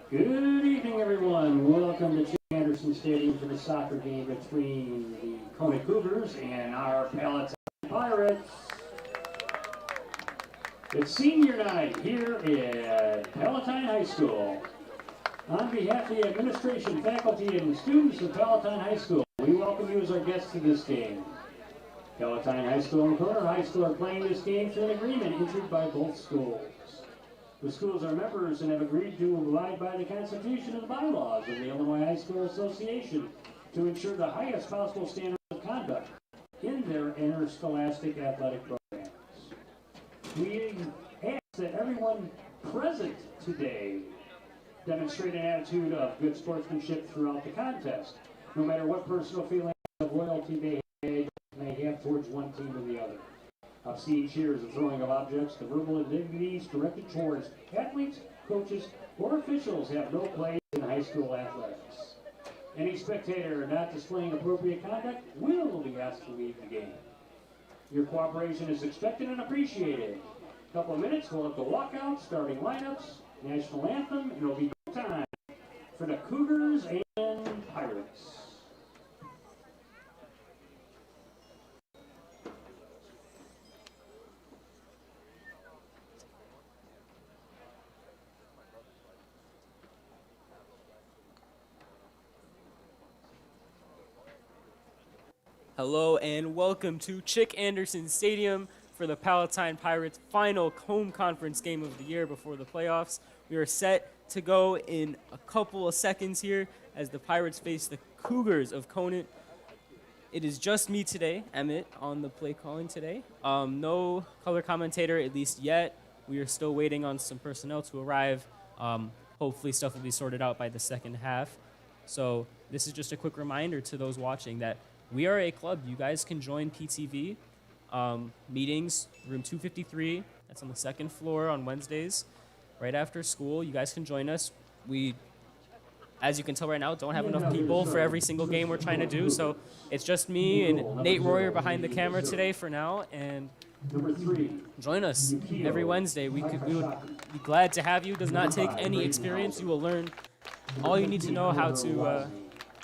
Good evening, everyone. Welcome to Chick Anderson Stadium for the soccer game between the Conant Cougars and our Palatine Pirates. It's senior night here at Palatine High School. On behalf of the administration, faculty, and students of Palatine High School, we welcome you as our guests to this game. Palatine High School and Conant High School are playing this game through an agreement entered by both schools. The schools are members and have agreed to abide by the Constitution and the bylaws of the Illinois High School Association to ensure the highest possible standards of conduct in their interscholastic athletic programs. We ask that everyone present today demonstrate an attitude of good sportsmanship throughout the contest, no matter what personal feelings of loyalty they may have towards one team or the other. Obscene cheers and throwing of objects, the verbal indignities directed towards athletes, coaches, or officials have no place in high school athletics. Any spectator not displaying appropriate conduct will be asked to leave the game. Your cooperation is expected and appreciated. A couple of minutes, we'll have the walkouts, starting lineups, national anthem, and it'll be go time for the Cougars and Pirates. Hello and welcome to Chick Anderson Stadium for the Palatine Pirates' final home conference game of the year before the playoffs. We are set to go in a couple of seconds here as the Pirates face the Cougars of Conant. It is just me today, Emmett, on the play calling today. No color commentator, at least yet. We are still waiting on some personnel to arrive. Hopefully stuff will be sorted out by the second half. So this is just a quick reminder to those watching that we are a club. You guys can join PTV meetings, room 253. That's on the second floor on Wednesdays, right after school. You guys can join us. We, as you can tell right now, don't have enough people for every single game we're trying to do. So it's just me and Nate Royer behind the camera today for now. And join us every Wednesday. We would be glad to have you. It does not take any experience. You will learn all you need to know how to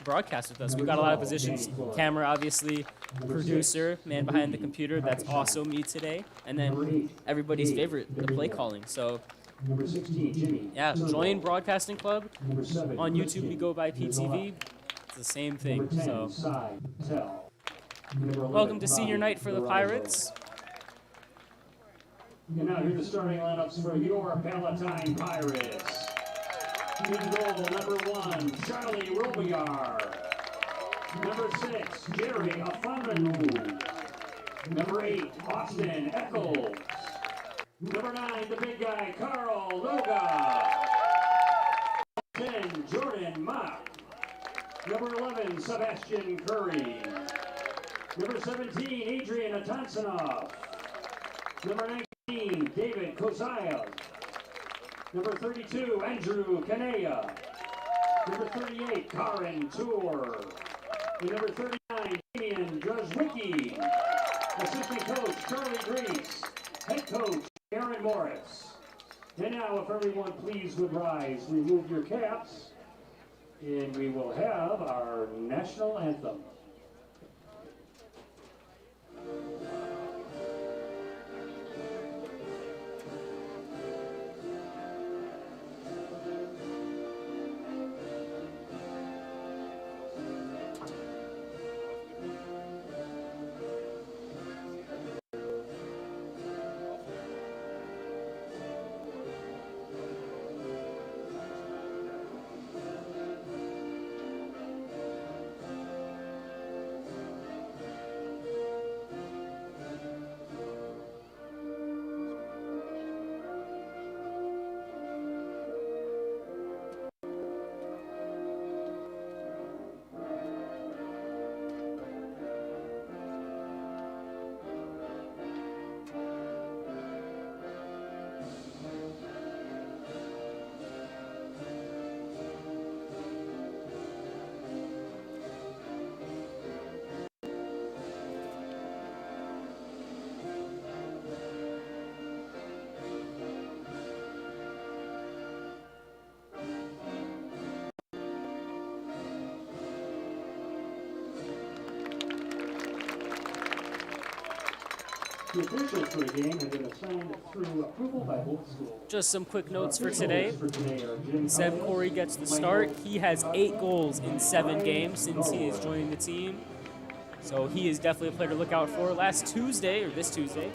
broadcast with us. We've got a lot of positions. Camera, obviously, producer, man behind the computer. That's also me today. And then everybody's favorite, the play calling. So, yeah, join Broadcasting Club. On YouTube, we go by PTV. It's the same thing. So, welcome to senior night for the Pirates. And now here's the starting lineups for your Palatine Pirates. In goal, number 1, Charlie Robillard. Number 6, Jerry Afandanu. Number 8, Austin Eccles. Number 9, the big guy, Carl Loga. 10, Jordan Mock. Number 11, Sebastian Curry. Number 17, Adrian Atansanov. Number 19, David Kozayev. Number 32, Andrew Kanea. Number 38, Karin Tour. And number 39, Damian Drozwicki. Assistant coach, Charlie Grease. Head coach, Aaron Morris. And now, if everyone please would rise, remove your caps, and we will have our national anthem. The officials for the game have been assigned through approval by both schools. Just some quick notes for today. Officials for today are Jim Seb Conant, Corey gets the start. He has 8 goals in 7 games since he is joining the team. So he is definitely a player to look out for. Last Tuesday, or this Tuesday,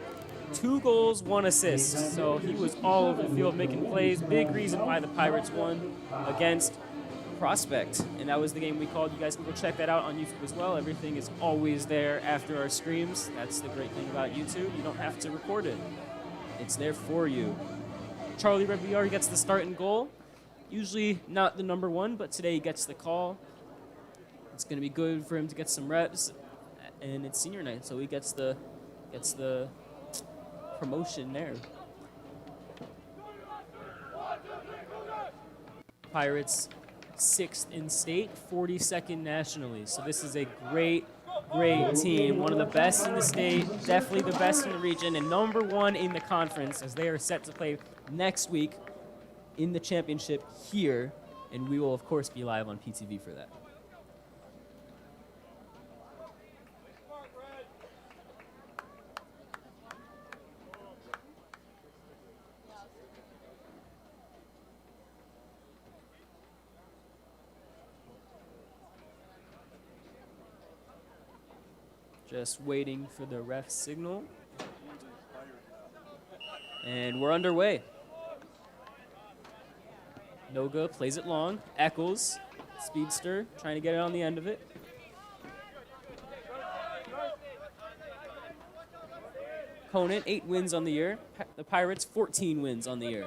2 goals, 1 assist. So he was all over the field making plays. Big reason why the Pirates won against Prospect. And that was the game we called. You guys can go check that out on YouTube as well. Everything is always there after our streams. That's the great thing about YouTube. You don't have to record it. It's there for you. Charlie Rebiar gets the start and goal. Usually not the number 1, but today he gets the call. It's going to be good for him to get some reps. And it's senior night, so he gets the promotion there. Pirates 6th in state, 42nd nationally. So this is a great team. One of the best in the state, definitely the best in the region, and number 1 in the conference as they are set to play next week in the championship here. And we will, of course, be live on PTV for that. Just waiting for the ref signal. And we're underway. Noga plays it long. Eccles, speedster, trying to get it on the end of it. Conant, 8 wins on the year. The Pirates, 14 wins on the year.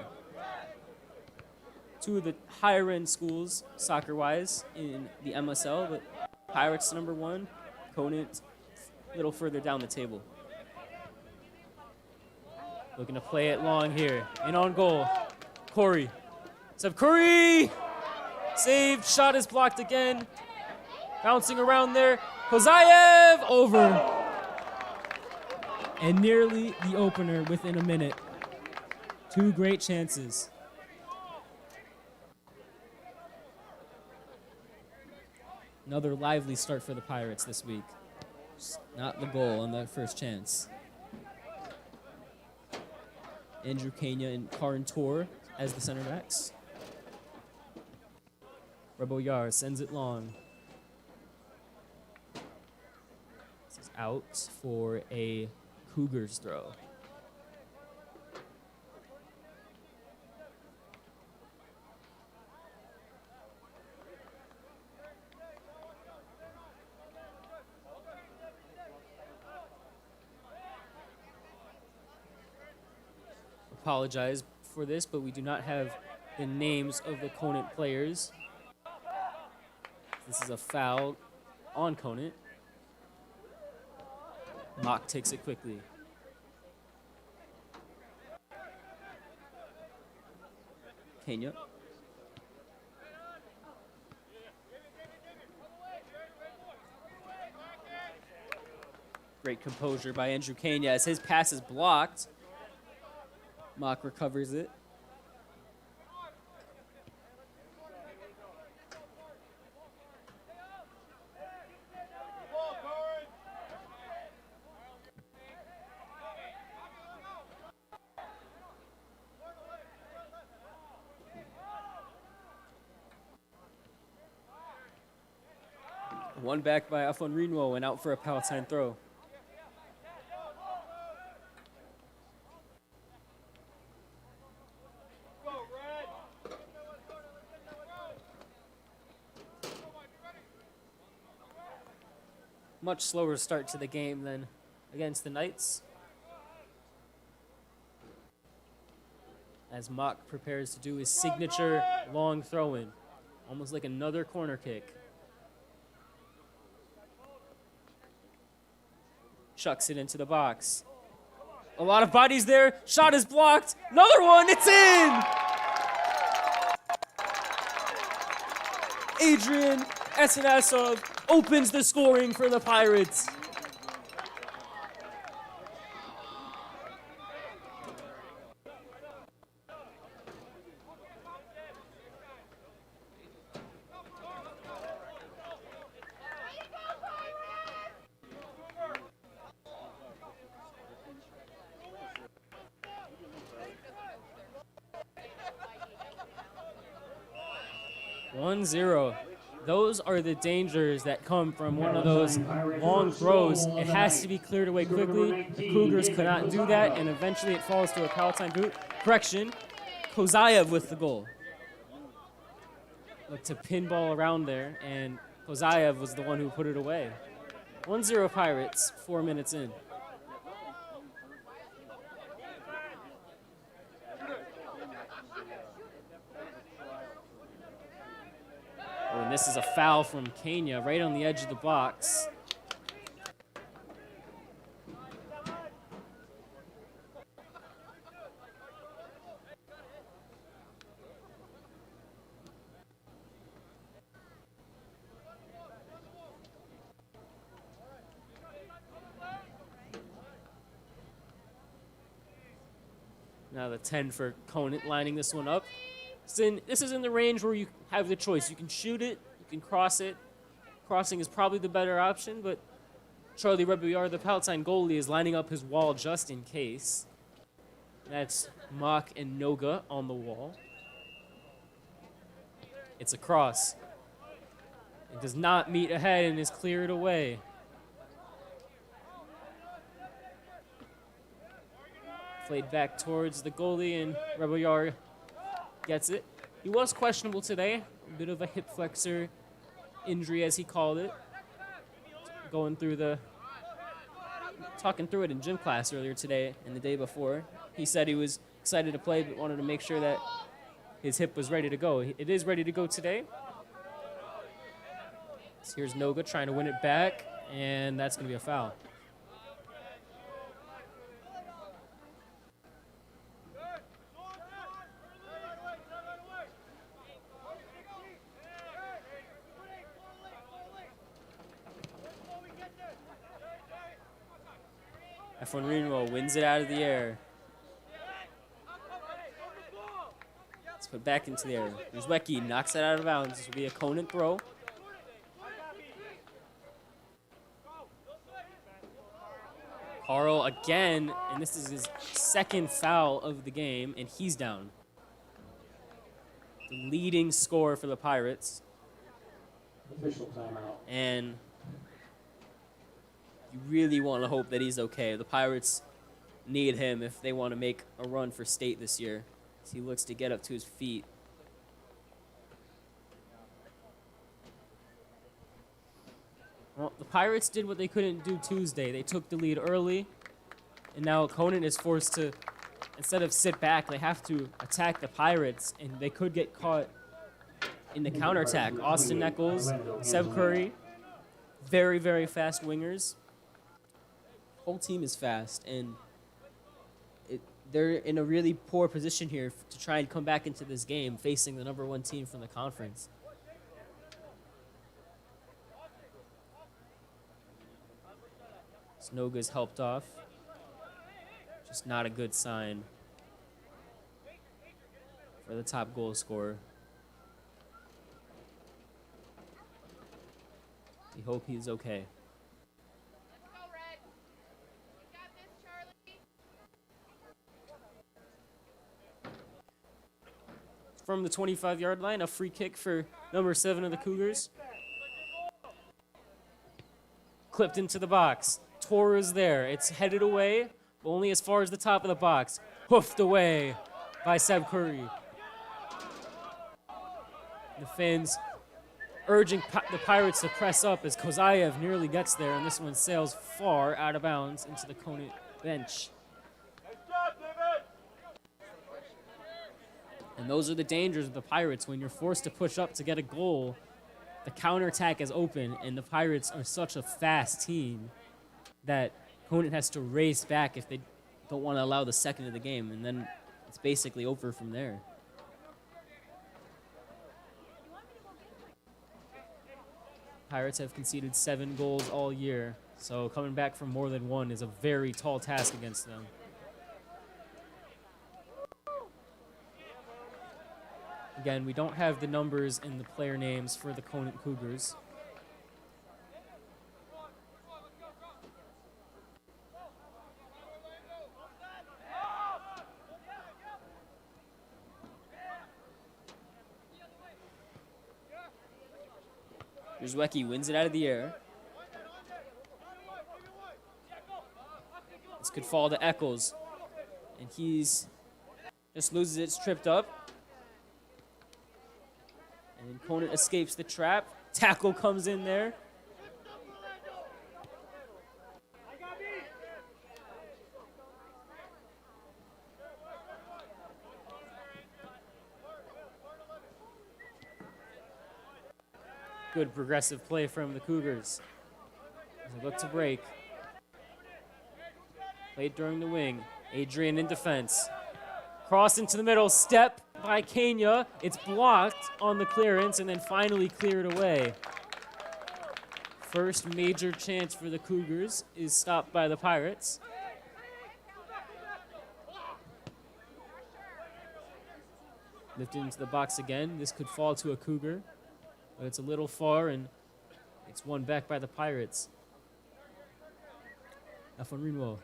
2 of the higher-end schools, soccer-wise, in the MSL, but Pirates number 1, Conant a little further down the table. Looking to play it long here. In on goal. Corey. Seb Curry! Saved. Shot is blocked again. Bouncing around there. Kozayev! Over. And nearly the opener within a minute. 2 great chances. Another lively start for the Pirates this week. Not the goal on that first chance. Andrew Kenya and Karin Tor as the center backs. Reboyar sends it long. This is out for a Cougars throw. Apologize for this, but we do not have the names of the Conant players. This is a foul on Conant. Mock takes it quickly. Kenya. Great composure by Andrew Kenya as his pass is blocked. Mock recovers it. One back by Afon Rinwo and out for a Palatine throw. Much slower start to the game than against the Knights. As Mock prepares to do his signature long throw-in. Almost like another corner kick. Chucks it into the box. A lot of bodies there. Shot is blocked. Another one. It's in! Adrian Esenasov opens the scoring for the Pirates. 1-0. Those are the dangers that come from one of those long throws. It has to be cleared away quickly. The Cougars could not do that, and eventually it falls to a Palatine boot. Correction, Kozayev with the goal. Looked to pinball around there, and Kozayev was the one who put it away. 1-0 Pirates, 4 minutes in. Oh, and this is a foul from Kenya right on the edge of the box. Now the 10 for Conant lining this one up. This is in the range where you have the choice. You can shoot it, you can cross it. Crossing is probably the better option, but Charlie Rebillard, the Palatine goalie, is lining up his wall just in case. That's Mock and Noga on the wall. It's a cross. It does not meet ahead and is cleared away. Played back towards the goalie, and Rebillard gets it. He was questionable today. A bit of a hip flexor injury, as he called it. Talking through it in gym class earlier today and the day before. He said he was excited to play, but wanted to make sure that his hip was ready to go. It is ready to go today. So here's Noga trying to win it back, and that's going to be a foul. F1 Renewal wins it out of the air. Let's put it back into the air. Uzwecki knocks it out of bounds. This will be a Conant throw. Carl again, and this is his second foul of the game, and he's down. The leading scorer for the Pirates. Official timeout. And you really want to hope that he's okay. The Pirates need him if they want to make a run for state this year. As he looks to get up to his feet. Well, the Pirates did what they couldn't do Tuesday. They took the lead early, and now Conant is forced to, instead of sit back, they have to attack the Pirates, and they could get caught in the counterattack. Austin Nichols, Seb Curry, very, very fast wingers. Whole team is fast, and they're in a really poor position here to try and come back into this game, facing the #1 team from the conference. Snoga's helped off. Just not a good sign for the top goal scorer. We hope he's okay. From the 25-yard line, a free kick for #7 of the Cougars. Clipped into the box. Torres there. It's headed away, but only as far as the top of the box. Hoofed away by Seb Curry. The Finns urging the Pirates to press up as Kozayev nearly gets there, and this one sails far out of bounds into the Conant bench. And those are the dangers of the Pirates. When you're forced to push up to get a goal, the counterattack is open, and the Pirates are such a fast team that Conant has to race back if they don't want to allow the second of the game, and then it's basically over from there. Pirates have conceded 7 goals all year, so coming back from more than one is a very tall task against them. Again, we don't have the numbers and the player names for the Conant Cougars. Brzezicki wins it out of the air. This could fall to Eccles. And he's just loses it, it's tripped up. And then Conant escapes the trap. Tackle comes in there. Good progressive play from the Cougars. As they look to break. Played during the wing. Adrian in defense. Cross into the middle. Step by Kenya. It's blocked on the clearance and then finally cleared away. First major chance for the Cougars is stopped by the Pirates. Lifted into the box again. This could fall to a Cougar. But it's a little far, and it's won back by the Pirates. Afonrinwo.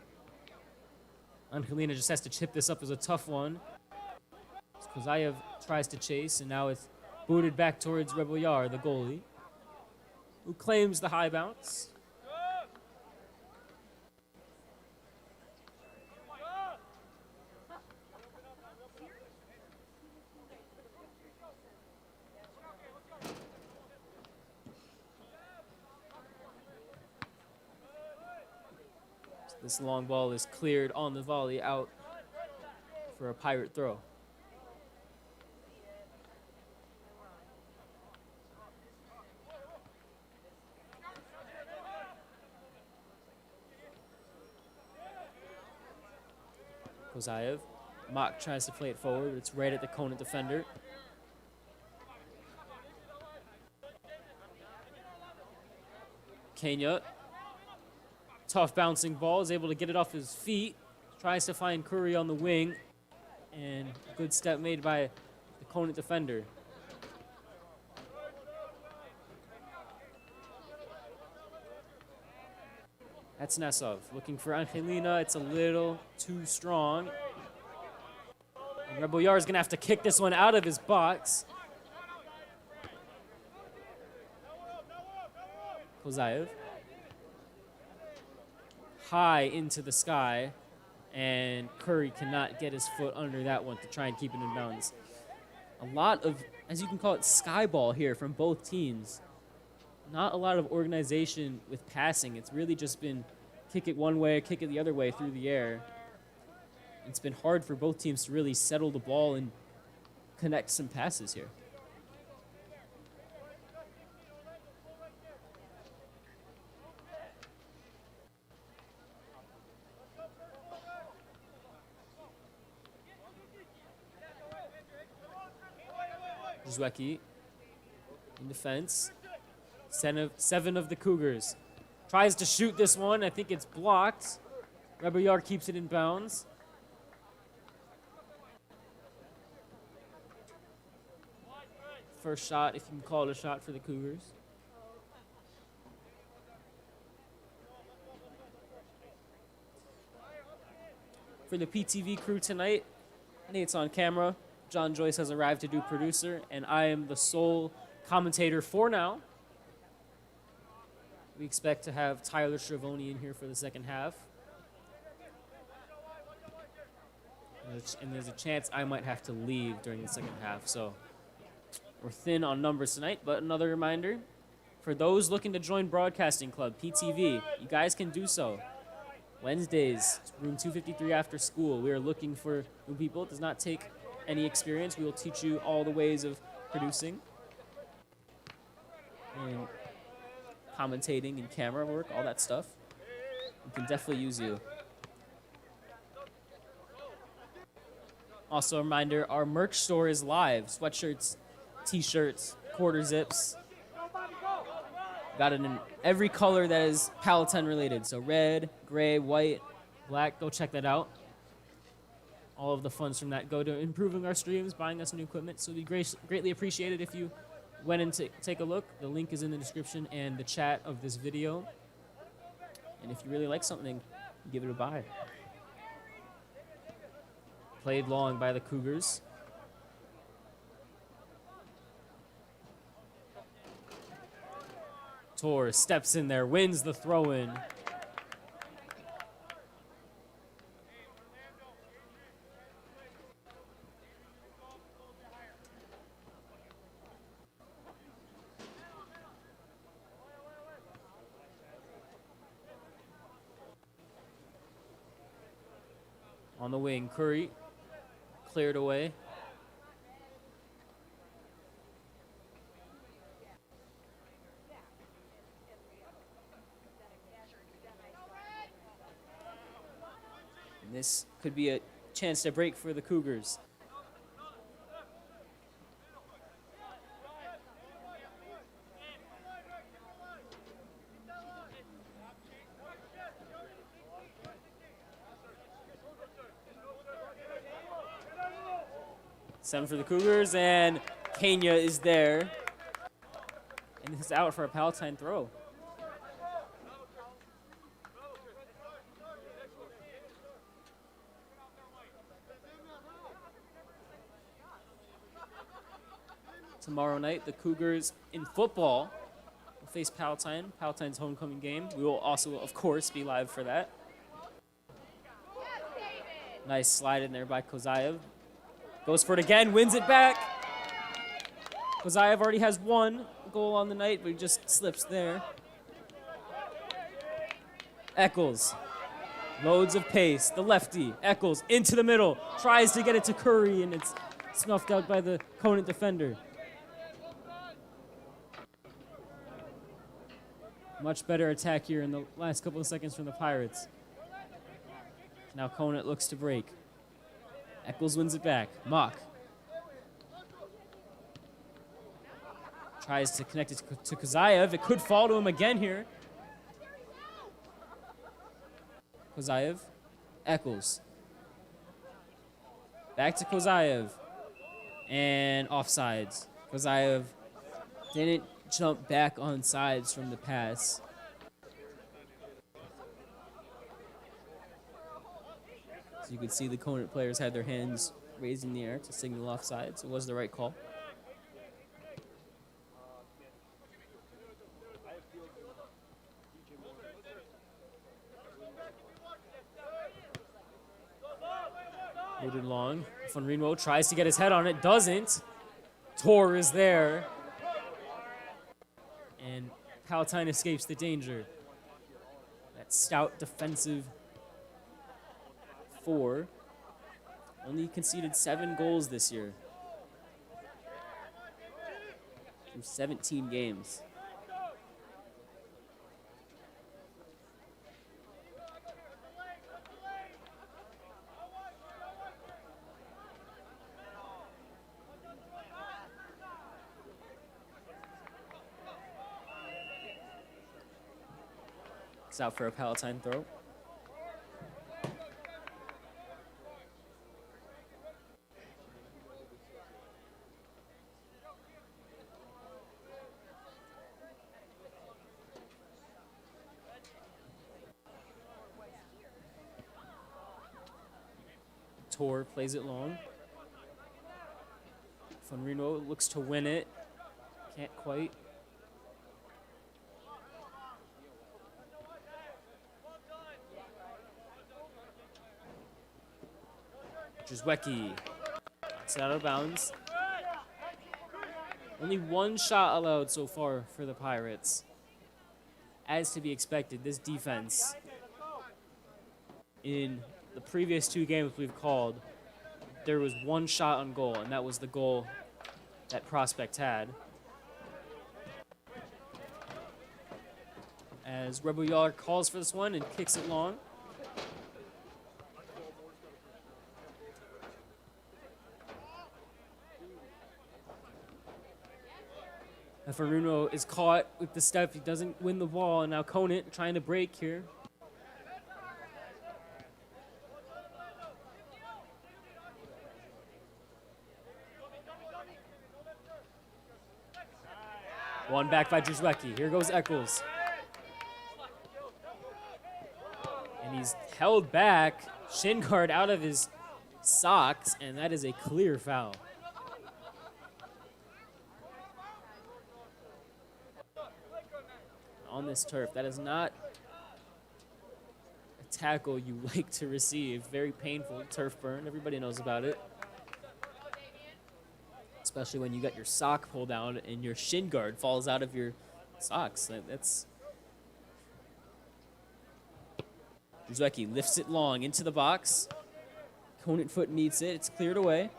Angelina just has to chip this up as a tough one. Kozayev tries to chase, and now it's booted back towards Rebel Yar, the goalie, who claims the high bounce. This long ball is cleared on the volley out for a Pirate throw. Kozayev. Mock tries to play it forward. It's right at the Conant defender. Kenya. Tough bouncing ball, is able to get it off his feet. Tries to find Curry on the wing. And a good step made by the Conant defender. That's Nesov. Looking for Angelina. It's a little too strong. And Rebel Yar is going to have to kick this one out of his box. Kozayev. High into the sky, and Curry cannot get his foot under that one to try and keep it in bounds. A lot of, as you can call it, sky ball here from both teams. Not a lot of organization with passing. It's really just been kick it one way, kick it the other way through the air. It's been hard for both teams to really settle the ball and connect some passes here. Brzezicki in defense. Seven of the Cougars. Tries to shoot this one. I think it's blocked. Rebel Yar keeps it in bounds. First shot, if you can call it a shot, for the Cougars. For the PTV crew tonight, Nate's on camera. John Joyce has arrived to do producer, and I am the sole commentator for now. We expect to have Tyler Schiavone in here for the second half. And there's a chance I might have to leave during the second half, so we're thin on numbers tonight. But another reminder, for those looking to join Broadcasting Club, PTV, you guys can do so. Wednesdays, room 253 after school. We are looking for new people. It does not take any experience. We will teach you all the ways of producing and commentating and camera work, all that stuff. We can definitely use you. Also a reminder, our merch store is live. Sweatshirts, t-shirts, quarter zips. Got it in every color that is Palatine related. So red, gray, white, black. Go check that out. All of the funds from that go to improving our streams, buying us new equipment. So it'd be greatly appreciated if you went and take a look. The link is in the description and the chat of this video. And if you really like something, give it a buy. Played long by the Cougars. Tor steps in there, wins the throw-in. On the wing, Curry cleared away. And this could be a chance to break for the Cougars. Seven for the Cougars, and Kenya is there. And this is out for a Palatine throw. Tomorrow night, the Cougars in football will face Palatine. Palatine's homecoming game. We will also, of course, be live for that. Nice slide in there by Kozayev. Goes for it again, wins it back. Kozayev already has one goal on the night, but he just slips there. Eccles, loads of pace. The lefty, Eccles, into the middle. Tries to get it to Curry, and it's snuffed out by the Conant defender. Much better attack here in the last couple of seconds from the Pirates. Now Conant looks to break. Eccles wins it back. Mock tries to connect it to Kozayev. It could fall to him again here. Kozayev. Eccles. Back to Kozayev. And offsides. Kozayev didn't jump back on sides from the pass. So you could see the Conant players had their hands raised in the air to signal offside, so it was the right call. Loaded long. Von Reno tries to get his head on it, doesn't. Tor is there. And Palatine escapes the danger. That stout defensive four. Only conceded 7 goals this year through 17 games. It's out for a Palatine throw. Tor plays it long. Von Reno looks to win it. Can't quite. Juzwecki. It's out of bounds. Only one shot allowed so far for the Pirates. As to be expected, this defense in the previous 2 games we've called, there was 1 shot on goal, and that was the goal that Prospect had. As Rebel Yaller calls for this one and kicks it long. Faruno is caught with the step. He doesn't win the ball, and now Conant trying to break here. One back by Juzwecki. Here goes Eccles. And he's held back, shin guard out of his socks, and that is a clear foul. on this turf. That is not a tackle you like to receive. Very painful turf burn. Everybody knows about it. Especially when you got your sock pulled down and your shin guard falls out of your socks. That's... Druzecki lifts it long into the box. Conant foot meets it. It's cleared away.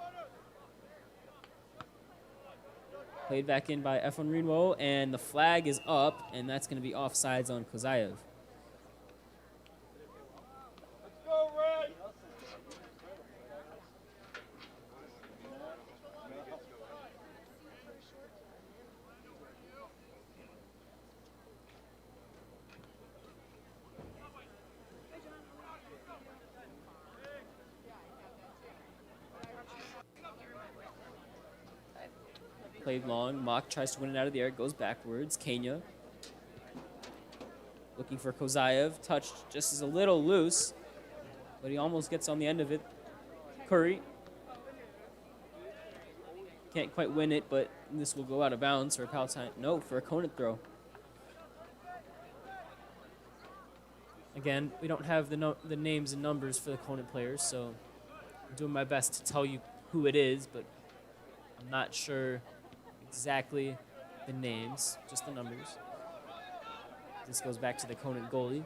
Played back in by F1 Rinwo, and the flag is up, and that's going to be offsides on Kozayev. Played long. Mock tries to win it out of the air. Goes backwards. Kenya looking for Kozayev. Touched just as a little loose, but he almost gets on the end of it. Curry can't quite win it, but this will go out of bounds for a Palatine. No, for a Conant throw. Again, we don't have the names and numbers for the Conant players, so I'm doing my best to tell you who it is, but I'm not sure exactly the names, just the numbers. This goes back to the Conant goalie.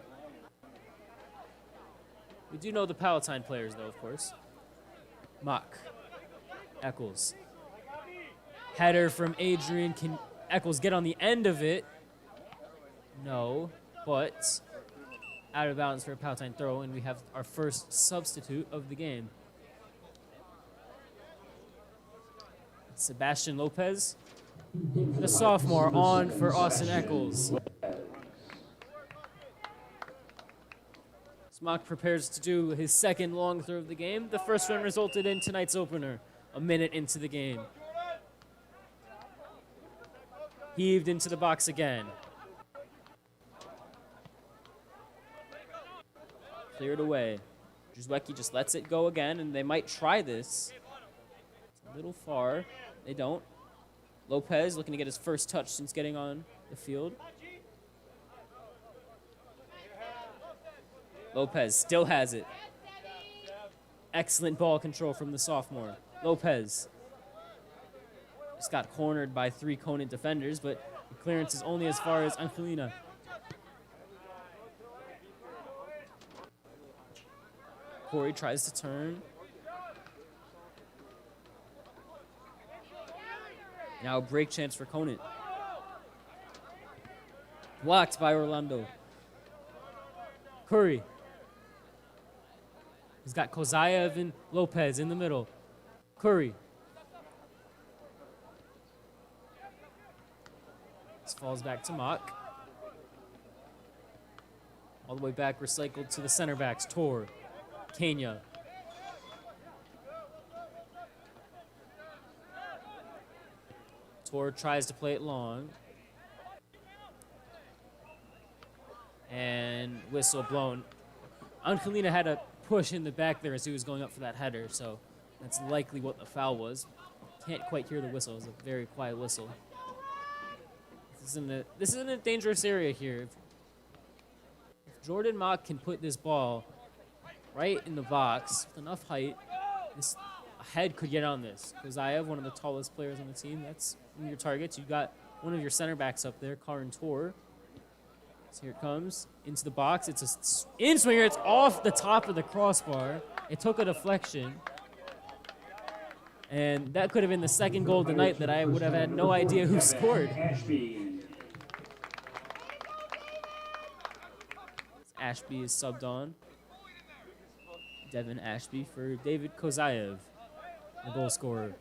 We do know the Palatine players, though, of course. Mock. Eccles. Header from Adrian. Can Eccles get on the end of it? No, but out of bounds for a Palatine throw, and we have our first substitute of the game. Sebastian Lopez, the sophomore, on for Austin Eccles. Smock prepares to do his second long throw of the game. The first one resulted in tonight's opener, a minute into the game. Heaved into the box again. Cleared away. Druzecki just lets it go again, and they might try this. It's a little far. They don't. Lopez looking to get his first touch since getting on the field. Lopez still has it. Excellent ball control from the sophomore. Lopez just got cornered by 3 Conant defenders, but the clearance is only as far as Angelina. Corey tries to turn. Now a break chance for Conant. Blocked by Orlando. Curry. He's got Kozayev and Lopez in the middle. Curry. This falls back to Mock. All the way back, recycled to the center backs. Tor. Kenya. Tor tries to play it long. And whistle blown. Angelina had a push in the back there as he was going up for that header, so that's likely what the foul was. Can't quite hear the whistle. It's a very quiet whistle. This isn't a dangerous area here. If Jordan Mock can put this ball right in the box with enough height, this head could get on this. Because I have one of the tallest players on the team. That's one of your targets. You've got one of your center backs up there, Karin Tor. So here it comes into the box. It's a in-swinger. It's off the top of the crossbar. It took a deflection. And that could have been the second goal of the night that I would have had no idea who scored. Ashby is subbed on. Devin Ashby for David Kozayev, the goal scorer.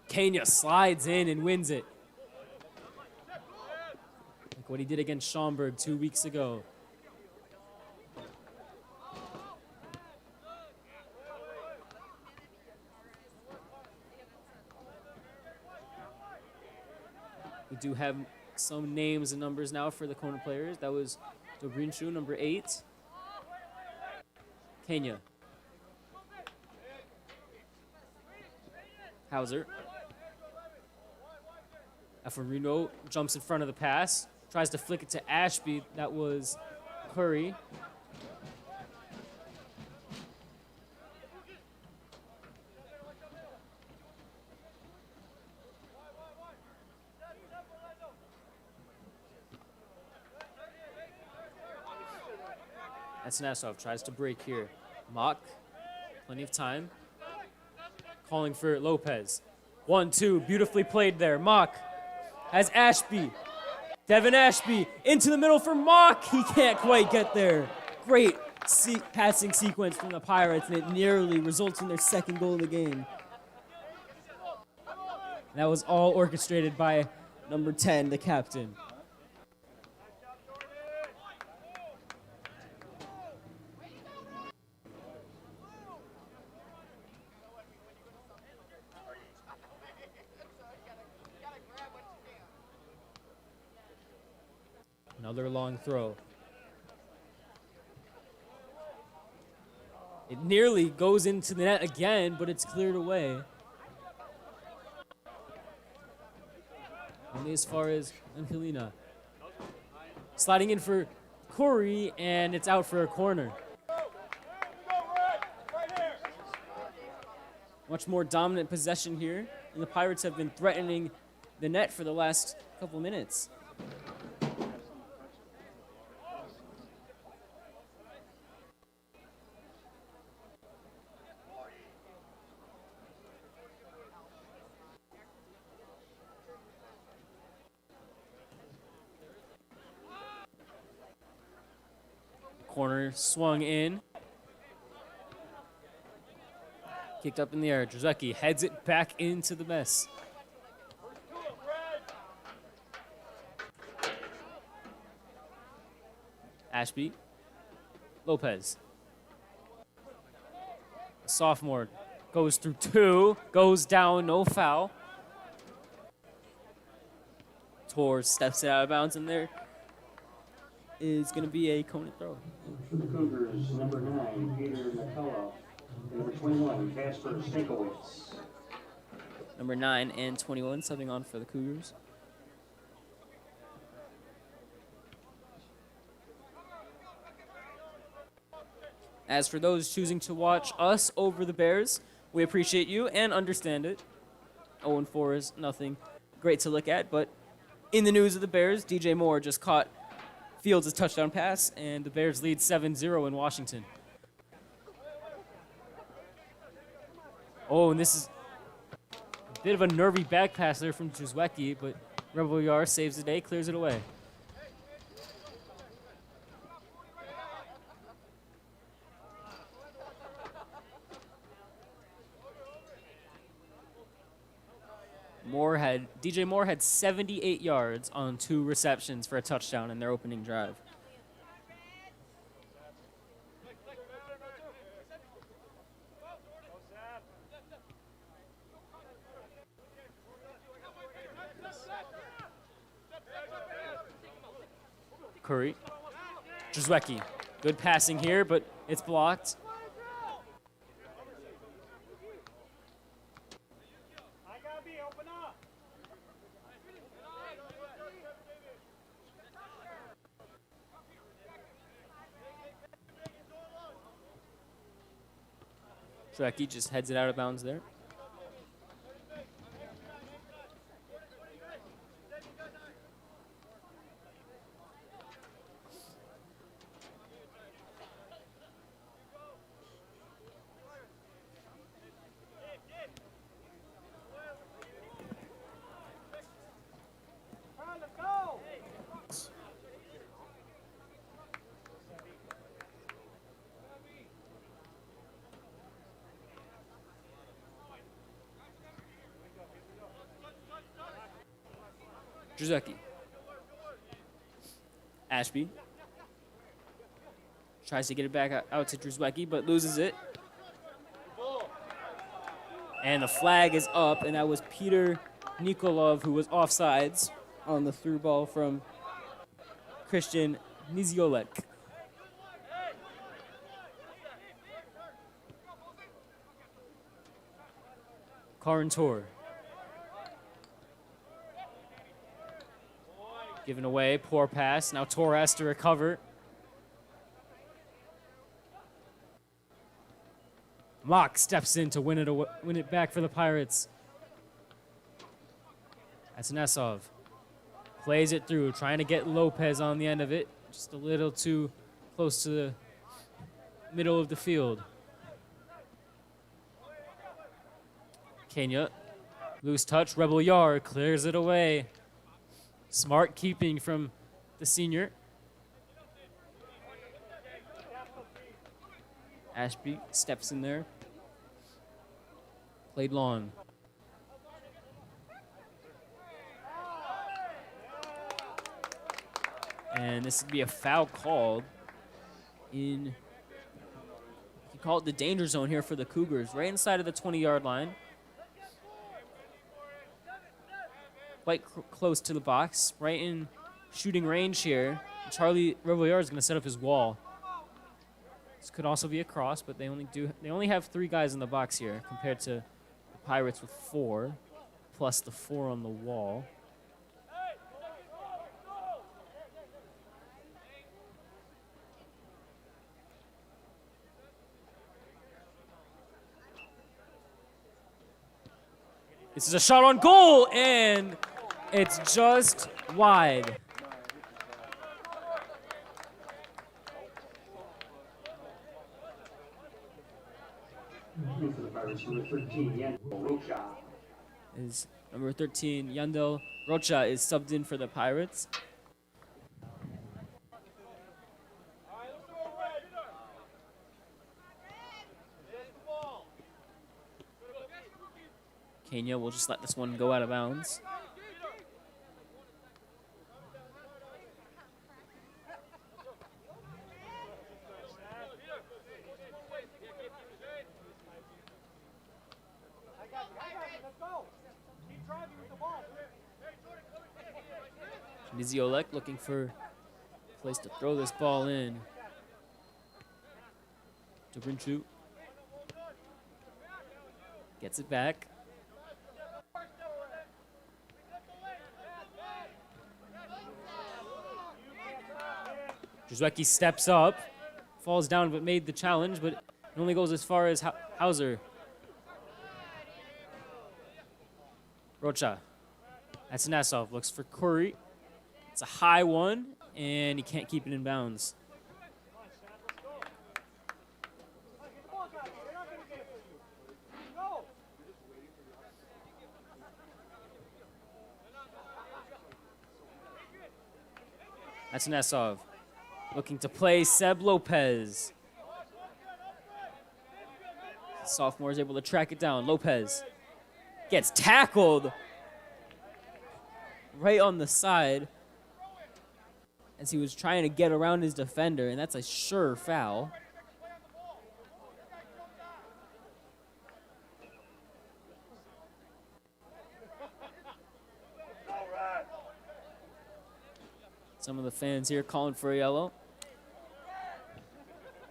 Kenya slides in and wins it. Like what he did against Schaumburg 2 weeks ago. We do have some names and numbers now for the Conant players. That was Dobrinshu, number 8. Kenya. Hauser. Afarino jumps in front of the pass. Tries to flick it to Ashby. That was Curry. Atanasov tries to break here. Mock, plenty of time. Calling for Lopez. 1-2, beautifully played there. Mock has Ashby. Devin Ashby into the middle for Mock. He can't quite get there. Great passing sequence from the Pirates, and it nearly results in their second goal of the game. That was all orchestrated by number 10, the captain. Another long throw. It nearly goes into the net again, but it's cleared away. Only as far as Angelina. Sliding in for Corey, and it's out for a corner. Much more dominant possession here, and the Pirates have been threatening the net for the last couple minutes. Corner swung in. Kicked up in the air. Drzeski heads it back into the mess. Ashby. Lopez. The sophomore goes through 2. Goes down, no foul. Torres steps it out of bounds, and there is going to be a Conant throw. For the Cougars, number 9, Peter McCullough. Number 21, Casper Stankiewicz. Number 9 and 21 subbing on for the Cougars. As for those choosing to watch us over the Bears, we appreciate you and understand it. 0-4 is nothing great to look at, but in the news of the Bears, DJ Moore just caught Fields' touchdown pass, and the Bears lead 7-0 in Washington. Oh, and this is a bit of a nervy back pass there from Drzeski, but Rebel Yar saves the day, clears it away. DJ Moore had 78 yards on 2 receptions for a touchdown in their opening drive. Curry. Drzeski. Good passing here, but it's blocked. Drzeski just heads it out of bounds there. Drzeski. Ashby. Tries to get it back out to Drzeski, but loses it. And the flag is up, and that was Peter Nikolov, who was offsides on the through ball from Christian Niziolek. Karantor. Given away, poor pass. Now Tor has to recover. Mock steps in to win it back for the Pirates. That's Nesov. Plays it through, trying to get Lopez on the end of it. Just a little too close to the middle of the field. Kenya, loose touch. Rebel Yard clears it away. Smart keeping from the senior. Ashby steps in there. Played long. And this would be a foul called in, you call it the danger zone here for the Cougars, right inside of the 20-yard line. Quite close to the box, right in shooting range here. Charlie Revelliard is going to set up his wall. This could also be a cross, but they only have 3 guys in the box here compared to the Pirates with 4, plus the 4 on the wall. This is a shot on goal, and it's just wide. Is number 13, Yandel Rocha, is subbed in for the Pirates. Kenya will just let this one go out of bounds. Niziolek looking for a place to throw this ball in. Dobrinchu gets it back. Drzewiecki steps up, falls down but made the challenge, but it only goes as far as Hauser. Rocha. That's Nesov. Looks for Curry. It's a high one, and he can't keep it in bounds. That's Nesov. Looking to play Seb Lopez. Sophomore is able to track it down. Lopez gets tackled right on the side as he was trying to get around his defender, and that's a sure foul. Some of the fans here calling for a yellow.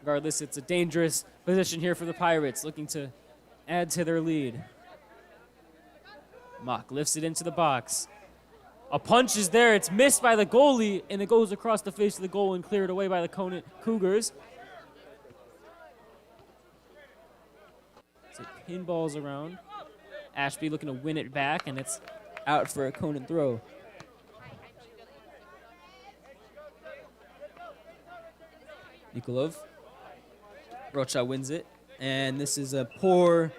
Regardless, it's a dangerous position here for the Pirates, looking to add to their lead. Mock lifts it into the box. A punch is there. It's missed by the goalie, and it goes across the face of the goal and cleared away by the Conant Cougars. So it pinballs around. Ashby looking to win it back, and it's out for a Conant throw. Nikolov. Rocha wins it, and this is a poor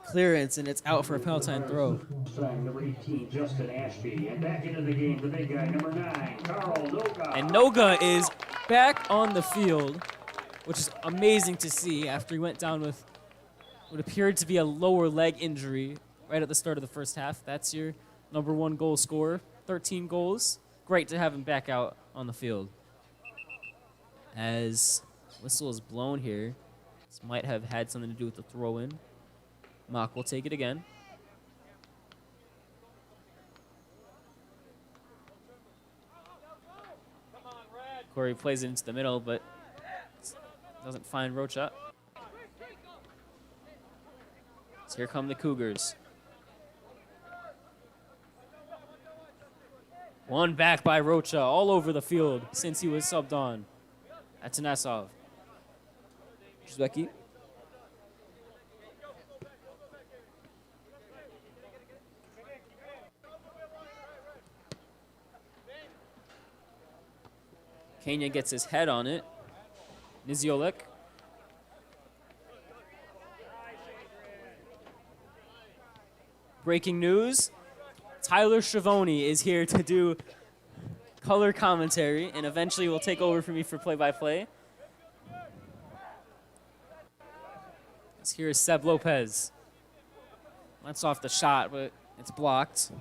clearance, and it's out for a Palatine throw. Number 18, Justin Ashby, and back into the game, the big guy, number 9, Carl Noga. And Noga is back on the field, which is amazing to see after he went down with what appeared to be a lower leg injury right at the start of the first half. That's your number 1 goal scorer, 13 goals. Great to have him back out on the field. As whistle is blown here, this might have had something to do with the throw-in. Mock will take it again. Corey plays it into the middle, but doesn't find Rocha. So here come the Cougars. One back by Rocha all over the field since he was subbed on. That's Anasov. Becky. Kenya gets his head on it. Niziolik. Breaking news. Tyler Schiavone is here to do color commentary and eventually will take over for me for play-by-play. Here is Seb Lopez. That's off the shot, but it's blocked.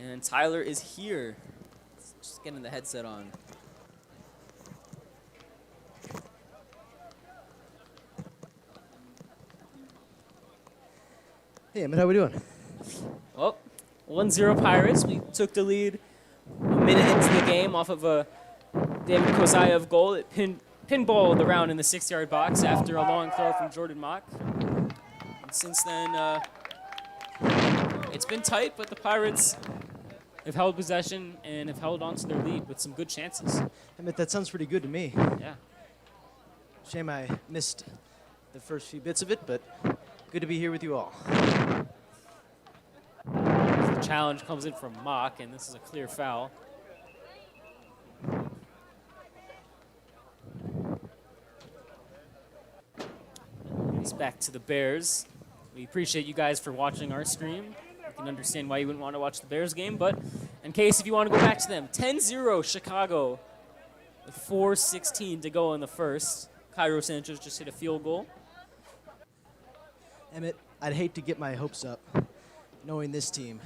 And Tyler is here. Just getting the headset on. Hey, Emmett, how we doing? Well, 1-0 Pirates. We took the lead a minute into the game off of a David Kozayev goal. It pinballed around in the 6-yard box after a long throw from Jordan Mock. And since then, it's been tight, but the Pirates have held possession and have held on to their lead with some good chances. Emmett, that sounds pretty good to me. Yeah. Shame I missed the first few bits of it, but good to be here with you all. The challenge comes in from Mock, and this is a clear foul. He's back to the Bears. We appreciate you guys for watching our stream. I can understand why you wouldn't want to watch the Bears game, but in case if you want to go back to them, 10-0 Chicago with 4:16 to go in the first. Cairo Sanchez just hit a field goal. Emmett, I'd hate to get my hopes up knowing this team,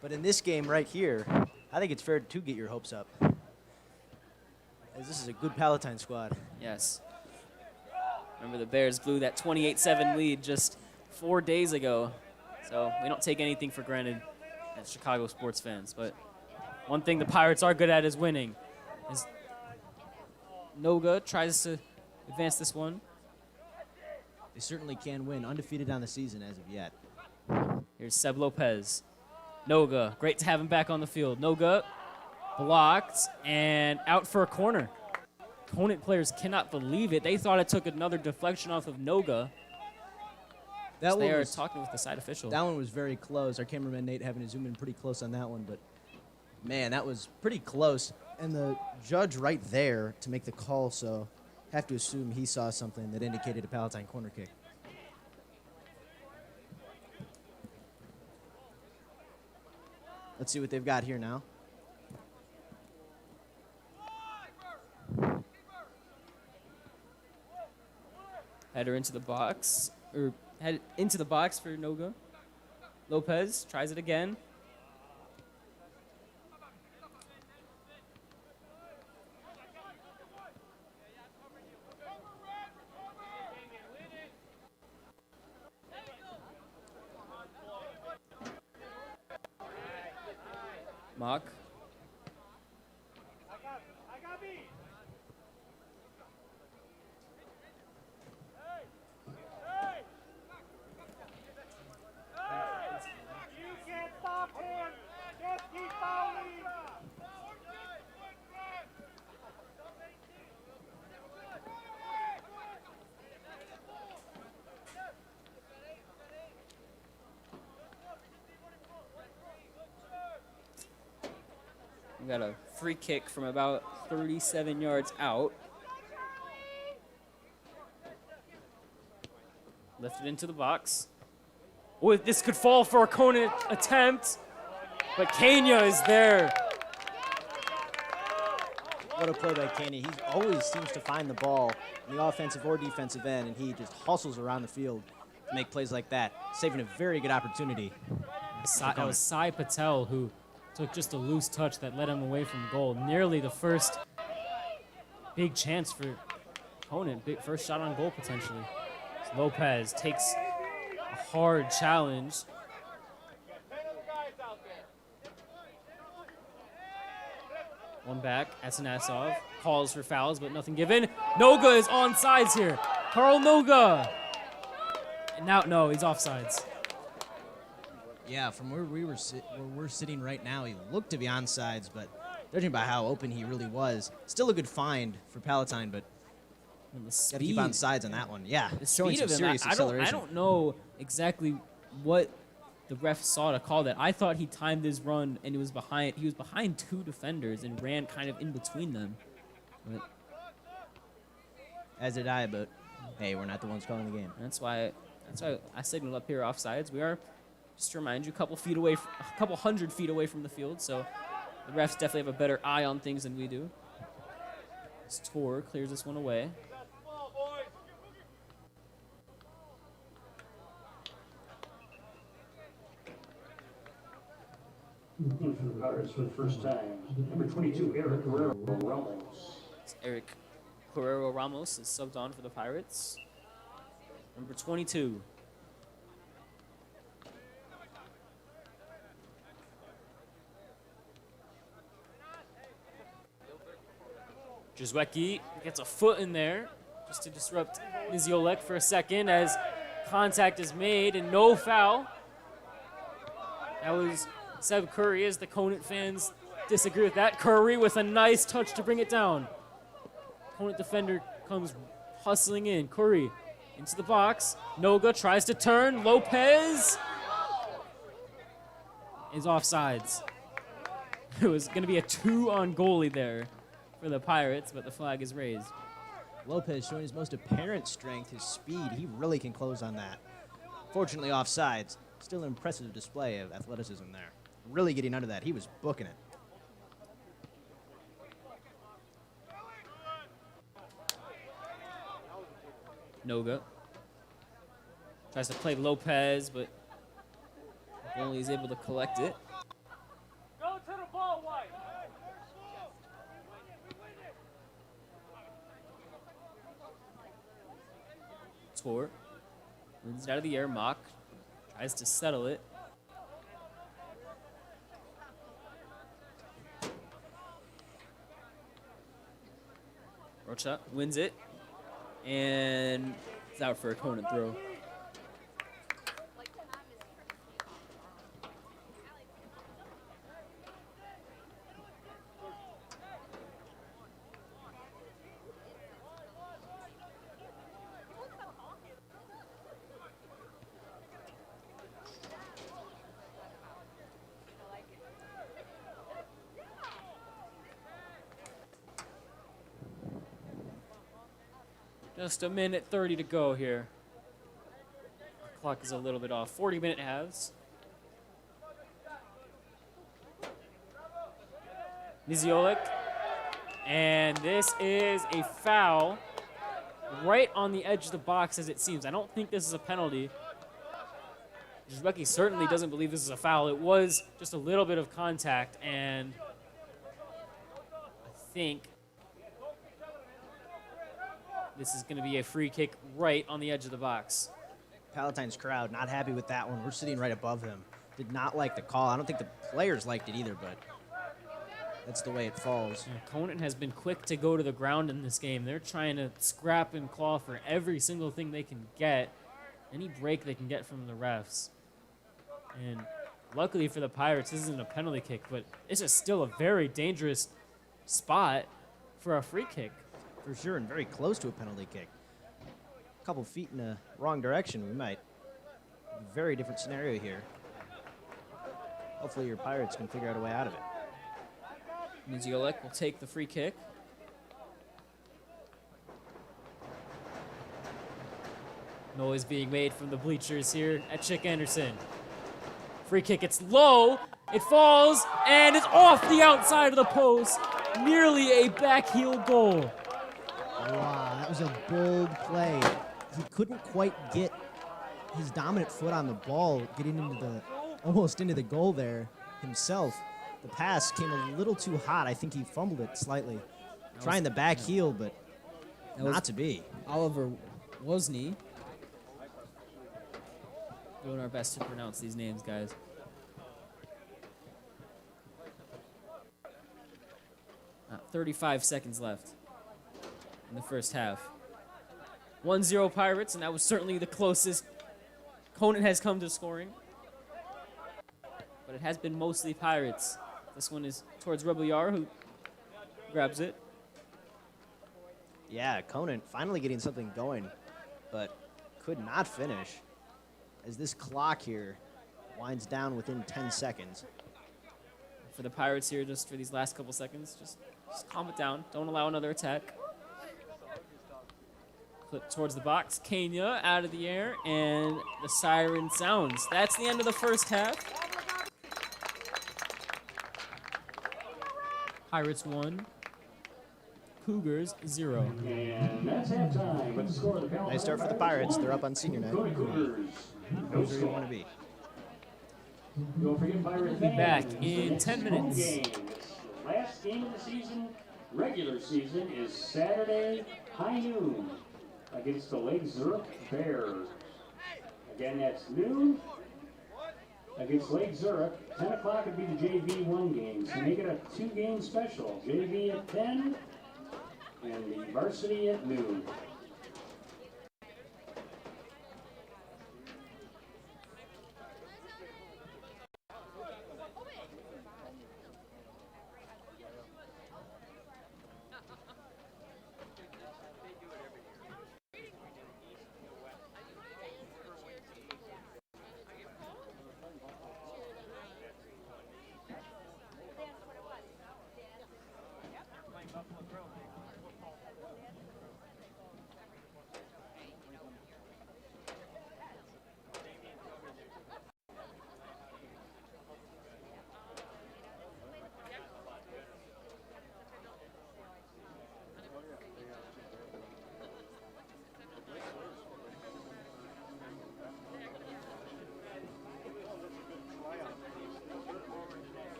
but in this game right here, I think it's fair to get your hopes up, as this is a good Palatine squad. Yes. Remember, the Bears blew that 28-7 lead just 4 days ago, so we don't take anything for granted as Chicago sports fans. But one thing the Pirates are good at is winning. As Noga tries to advance this one. They certainly can win, undefeated on the season as of yet. Here's Seb Lopez. Noga, great to have him back on the field. Noga blocked and out for a corner. Conant players cannot believe it. They thought it took another deflection off of Noga. That They one are was, talking with the side official. that one was very close. Our cameraman Nate having to zoom in pretty close on that one, but man, that was pretty close. And the judge right there to make the call, so have to assume he saw something that indicated a Palatine corner kick. Let's see what they've got here now. Header into the box, or head into the box for Noga. Lopez tries it again. Mock. We got a free kick from about 37 yards out. Lifted into the box. Oh, this could fall for a Conant attempt, but Kenya is there. What a play by Kenny. He always seems to find the ball in the offensive or defensive end, and he just hustles around the field to make plays like that, saving a very good opportunity. That was Sai Patel who took just a loose touch that led him away from goal. Nearly the first big chance for Conant. Big first shot on goal potentially. So Lopez takes a hard challenge. One back, Asanasov calls for fouls, but nothing given. Noga is on sides here. Carl Noga. And now, no, he's offsides. Yeah, from where we're sitting right now, he looked to be onsides, but judging by how open he really was, still a good find for Palatine, but And the got to keep speed, on sides on that one. Yeah, the showing speed some of him, serious I acceleration. don't know exactly what the ref saw to call that. I thought he timed his run and he was behind two defenders and ran kind of in between them. But As did I, but hey, we're not the ones calling the game. that's why I signaled up here offsides. We are, just to remind you, a couple hundred feet away from the field, so the refs definitely have a better eye on things than we do. This Tor clears this one away. Looking for the Pirates for the first time. Number 22, Eric Guerrero Ramos. Eric Guerrero Ramos is subbed on for the Pirates. Number 22. Jizwecki gets a foot in there just to disrupt Niziolek for a second as contact is made and no foul. That was Seb Curry, as the Conant fans disagree with that. Curry with a nice touch to bring it down. Conant defender comes hustling in. Curry into the box. Noga tries to turn. Lopez is offsides. It was going to be a 2 on goalie there for the Pirates, but the flag is raised. Lopez showing his most apparent strength, his speed. He really can close on that. Fortunately, offsides. Still an impressive display of athleticism there. Really getting under that. He was booking it. Noga tries to play Lopez, but only is able to collect it. Go to the ball, White. Tor wins it out of the air. Mock tries to settle it. Rocha wins it, and it's out for a Conant throw. Just a minute 30 to go here. Clock is a little bit off. 40-minute halves. Niziolek. And this is a foul right on the edge of the box, as it seems. I don't think this is a penalty. Jizwecki certainly doesn't believe this is a foul. It was just a little bit of contact, and I think this is going to be a free kick right on the edge of the box. Palatine's crowd not happy with that one. We're sitting right above him. Did not like the call. I don't think the players liked it either, but that's the way it falls. Yeah, Conant has been quick to go to the ground in this game. They're trying to scrap and claw for every single thing they can get, any break they can get from the refs. And luckily for the Pirates, this isn't a penalty kick, but this is still a very dangerous spot for a free kick. For sure, and very close to a penalty kick. A couple feet in the wrong direction, we might. Very different scenario here. Hopefully your Pirates can figure out a way out of it. Niziolek will take the free kick. Noise being made from the bleachers here at Chick Anderson. Free kick, it's low, it falls, and it's off the outside of the post. Nearly a backheel goal. Wow, that was a bold play. He couldn't quite get his dominant foot on the ball, getting into almost into the goal there himself. The pass came a little too hot. I think he fumbled it slightly. Trying the back heel, but not to be. Oliver Wozni Doing our best to pronounce these names, guys. 35 seconds left in the first half. 1-0 Pirates, and that was certainly the closest Conant has come to scoring. But it has been mostly Pirates. This one is towards Rebelliar, who grabs it. Yeah, Conant finally getting something going, but could not finish as this clock here winds down within 10 seconds. For the Pirates here, just for these last couple seconds, just calm it down. Don't allow another attack. Flip towards the box. Kenya out of the air, and the siren sounds. That's the end of the first half. Pirates 1, Cougars 0. And that's halftime. With the score of the Palatine Nice start for the Pirates. They're up on senior night. Cougars. Those are where you want to be. Don't forget Pirates. We'll be back fans, in the next 10 home minutes. game. This last game of the season, regular season, is Saturday, high noon, against the Lake Zurich Bears. Again, that's noon against Lake Zurich. 10 o'clock would be the JV1 game, so make it a 2-game special. JV at 10 and the Varsity at noon.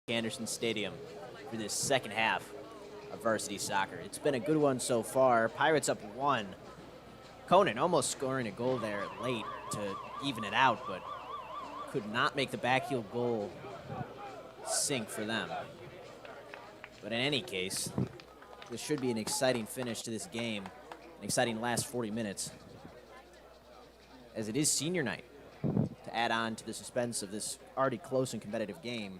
Anderson Stadium for this second half of varsity soccer. It's been a good one so far. Pirates up 1. Conant almost scoring a goal there late to even it out, but could not make the backheel goal sink for them. But in any case, this should be an exciting finish to this game, an exciting last 40 minutes, as it is senior night. To add on to the suspense of this already close and competitive game,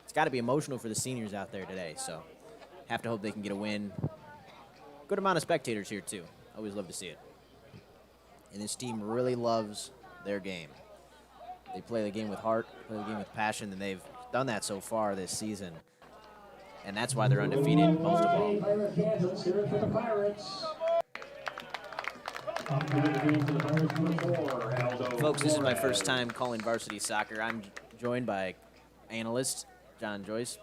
it's got to be emotional for the seniors out there today, so have to hope they can get a win. Good amount of spectators here, too. Always love to see it. And this team really loves their game. They play the game with heart, play the game with passion, and they've done that so far this season. And that's why they're undefeated, most of all. Pirate fans, let's hear it for the Pirates. Up to the game for the Pirates, number 4, Aldo Folks, this is my Flores. first time calling varsity soccer. I'm joined by analyst John Joyce.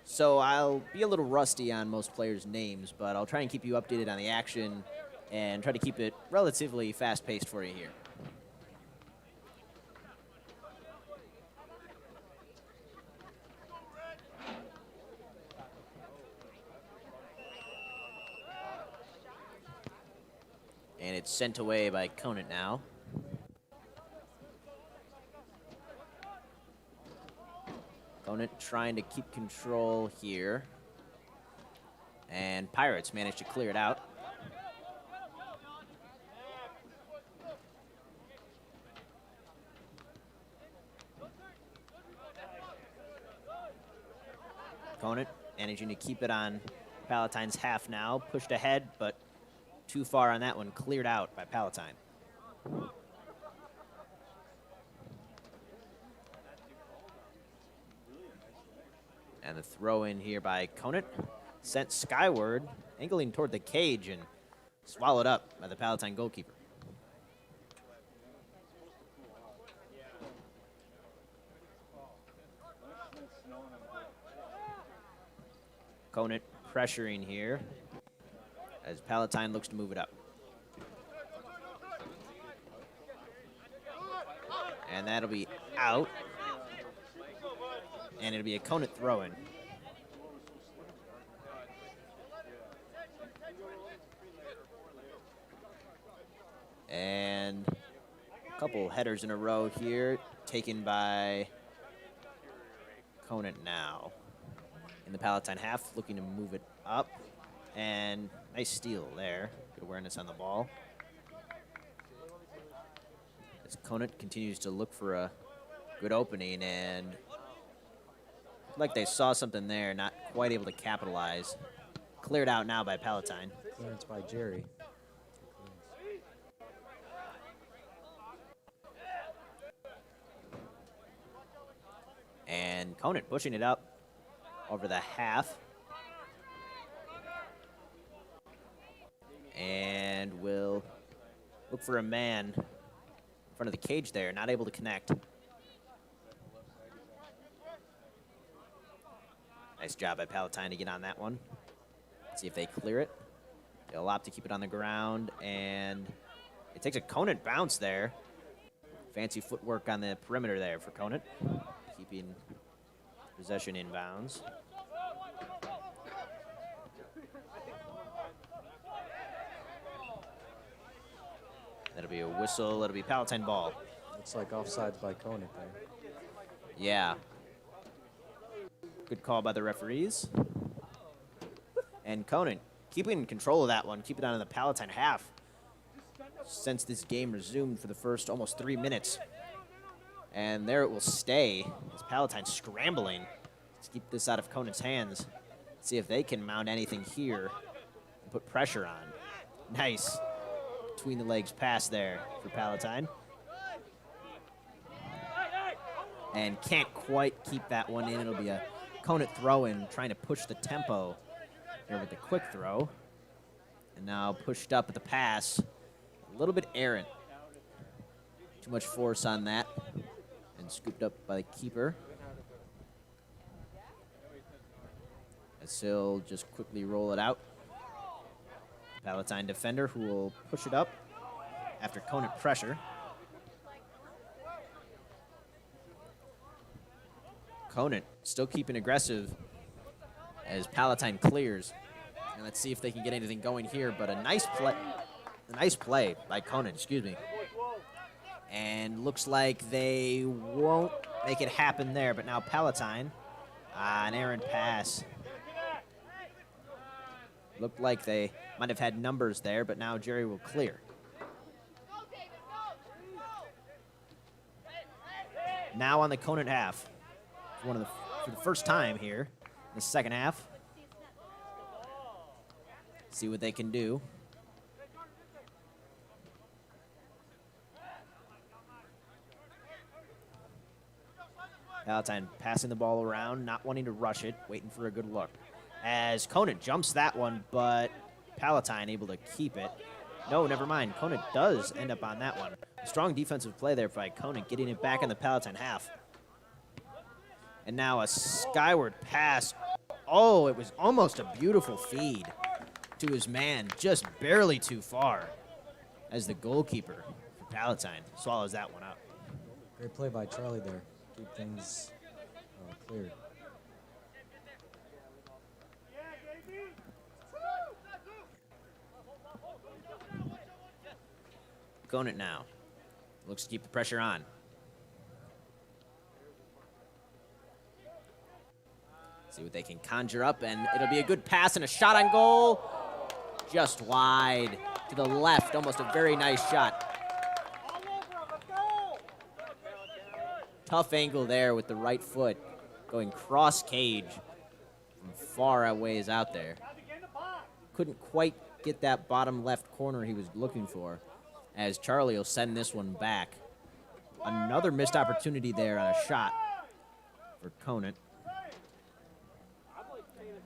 So I'll be a little rusty on most players' names, but I'll try and keep you updated on the action and try to keep it relatively fast-paced for you here. And it's sent away by Conant now. Conant trying to keep control here. And Pirates managed to clear it out. Conant managing to keep it on Palatine's half now. Pushed ahead, but too far on that one. Cleared out by Palatine. And the throw in here by Conant. Sent skyward, angling toward the cage and swallowed up by the Palatine goalkeeper. Conant pressuring here as Palatine looks to move it up. And that'll be out. And it'll be a Conant throw-in. And a couple headers in a row here, taken by Conant now. In the Palatine half, looking to move it up. And nice steal there. Good awareness on the ball. As Conant continues to look for a good opening, and like they saw something there, not quite able to capitalize. Cleared out now by Palatine. Clearance by Jerry. And Conant pushing it up over the half. And will look for a man in front of the cage there, not able to connect. Nice job by Palatine to get on that one. Let's see if they clear it. They'll opt to keep it on the ground, and it takes a Conant bounce there. Fancy footwork on the perimeter there for Conant, keeping possession in bounds. That'll be a whistle. It'll be Palatine ball. Looks like offsides by Conant there. Yeah. Good call by the referees. And Conant keeping control of that one. Keep it on in the Palatine half since this game resumed for the first almost 3 minutes. And there it will stay as Palatine scrambling to keep this out of Conant's hands. See if they can mount anything here and put pressure on. Nice between the legs pass there for Palatine. And can't quite keep that one in. It'll be a Conant throw-in, trying to push the tempo here with the quick throw. And now pushed up at the pass. A little bit errant. Too much force on that. And scooped up by the keeper. As he'll just quickly roll it out. Palatine defender who will push it up after Conant pressure. Conant still keeping aggressive as Palatine clears. And let's see if they can get anything going here, but a nice play by Conant, excuse me. And looks like they won't make it happen there, but now Palatine, an errant pass. Looked like they might have had numbers there, but now Jerry will clear. Now on the Conant half, for the first time here in the second half. See what they can do. Palatine passing the ball around, not wanting to rush it, waiting for a good look. As Conant jumps that one, but Palatine able to keep it. No, never mind. Conant does end up on that one. Strong defensive play there by Conant, getting it back in the Palatine half. And now a skyward pass. Oh, it was almost a beautiful feed to his man, just barely too far, as the goalkeeper for Palatine swallows that one up. Great play by Charlie there. Keep things cleared. Conant now looks to keep the pressure on. See what they can conjure up, and it'll be a good pass and a shot on goal. Just wide to the left, almost a very nice shot. Tough angle there with the right foot, going cross cage from far a ways out there. Couldn't quite get that bottom left corner he was looking for, as Charlie will send this one back. Another missed opportunity there on a shot for Conant.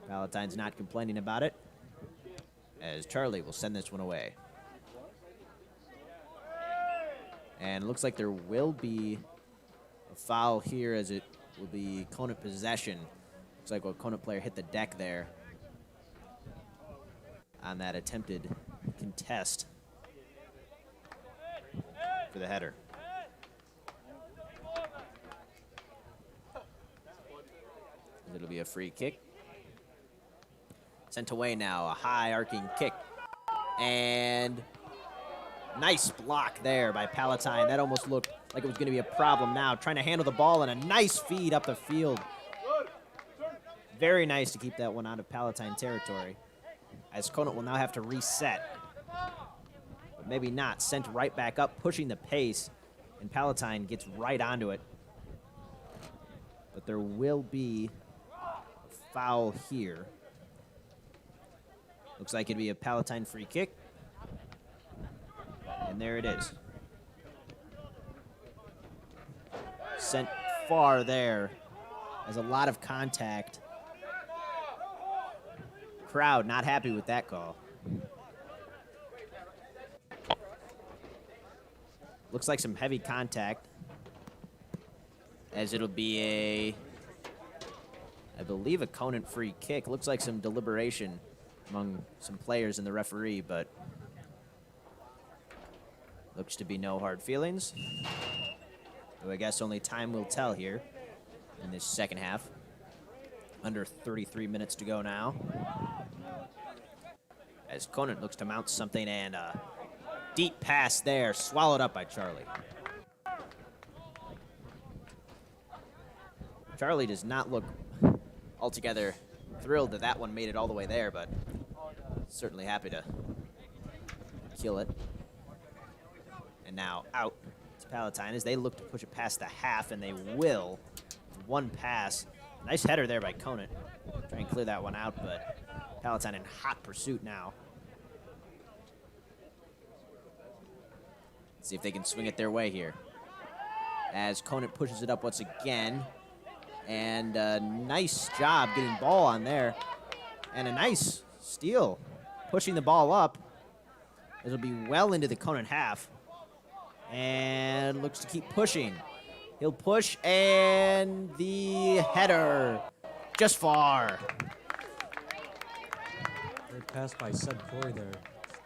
Palatine's not complaining about it, as Charlie will send this one away. And it looks like there will be a foul here, as it will be Conant possession. Looks like a Conant player hit the deck there on that attempted contest for the header. It'll be a free kick. Sent away now, a high arcing kick. And nice block there by Palatine. That almost looked like it was going to be a problem now. Trying to handle the ball and a nice feed up the field. Very nice to keep that one out of Palatine territory, as Conant will now have to reset. But maybe not. Sent right back up, pushing the pace, and Palatine gets right onto it. But there will be a foul here. Looks like it'd be a Palatine free kick. And there it is. Sent far there. Has a lot of contact. Crowd not happy with that call. Looks like some heavy contact, as it'll be I believe a Conant free kick. Looks like some deliberation among some players and the referee, but looks to be no hard feelings. So I guess only time will tell here in this second half. Under 33 minutes to go now, as Conant looks to mount something, and a deep pass there, swallowed up by Charlie. Charlie does not look altogether thrilled that that one made it all the way there, but certainly happy to kill it. And now out to Palatine as they look to push it past the half, and they will. One pass. Nice header there by Conant. Try and clear that one out, but Palatine in hot pursuit now. Let's see if they can swing it their way here, as Conant pushes it up once again. And a nice job getting ball on there. And a nice steal, pushing the ball up. It'll be well into the Conant half. And looks to keep pushing. He'll push, and the header just far. Great pass by Seb Corey there.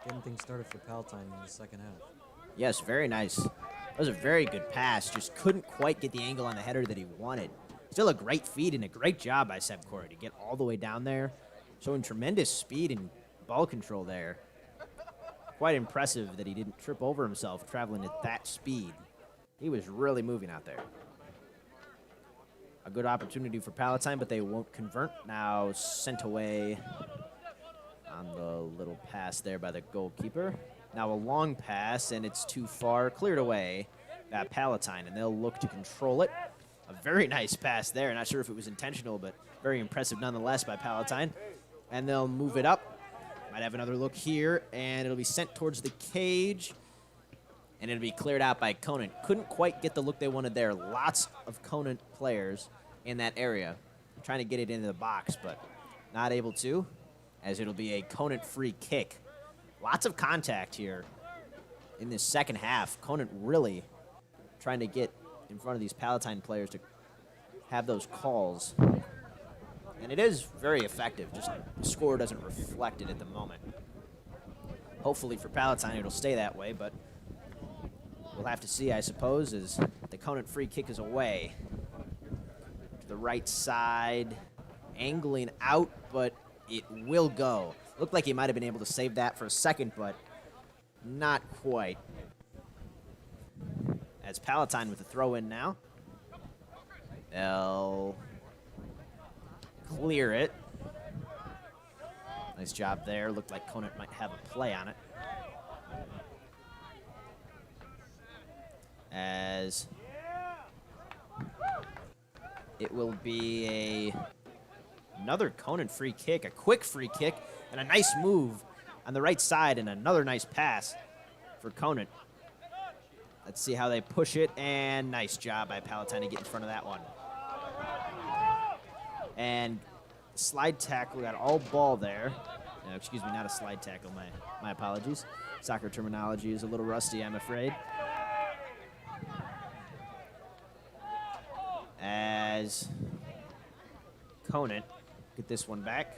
Getting things started for Palatine in the second half. Yes, very nice. That was a very good pass. Just couldn't quite get the angle on the header that he wanted. Still a great feed and a great job by Seb Corey to get all the way down there, showing tremendous speed and ball control there. Quite impressive that he didn't trip over himself traveling at that speed. He was really moving out there. A good opportunity for Palatine, but they won't convert. Now sent away on the little pass there by the goalkeeper. Now a long pass, and it's too far. Cleared away by Palatine, and they'll look to control it. A very nice pass there. Not sure if it was intentional, but very impressive nonetheless by Palatine. And they'll move it up. Might have another look here, and it'll be sent towards the cage. And it'll be cleared out by Conant. Couldn't quite get the look they wanted there. Lots of Conant players in that area trying to get it into the box, but not able to, as it'll be a Conant free kick. Lots of contact here in this second half. Conant really trying to get in front of these Palatine players to have those calls. And it is very effective, just the score doesn't reflect it at the moment. Hopefully for Palatine it'll stay that way, but we'll have to see, I suppose, as the Conant free kick is away. To the right side, angling out, but it will go. Looked like he might have been able to save that for a second, but not quite. As Palatine with the throw in now. They'll clear it. Nice job there. Looked like Conant might have a play on it. As it will be another Conant free kick, a quick free kick, and a nice move on the right side, and another nice pass for Conant. Let's see how they push it, and nice job by Palatine to get in front of that one. And slide tackle, got all ball there. No, excuse me, not a slide tackle, my apologies. Soccer terminology is a little rusty, I'm afraid. As Conant get this one back.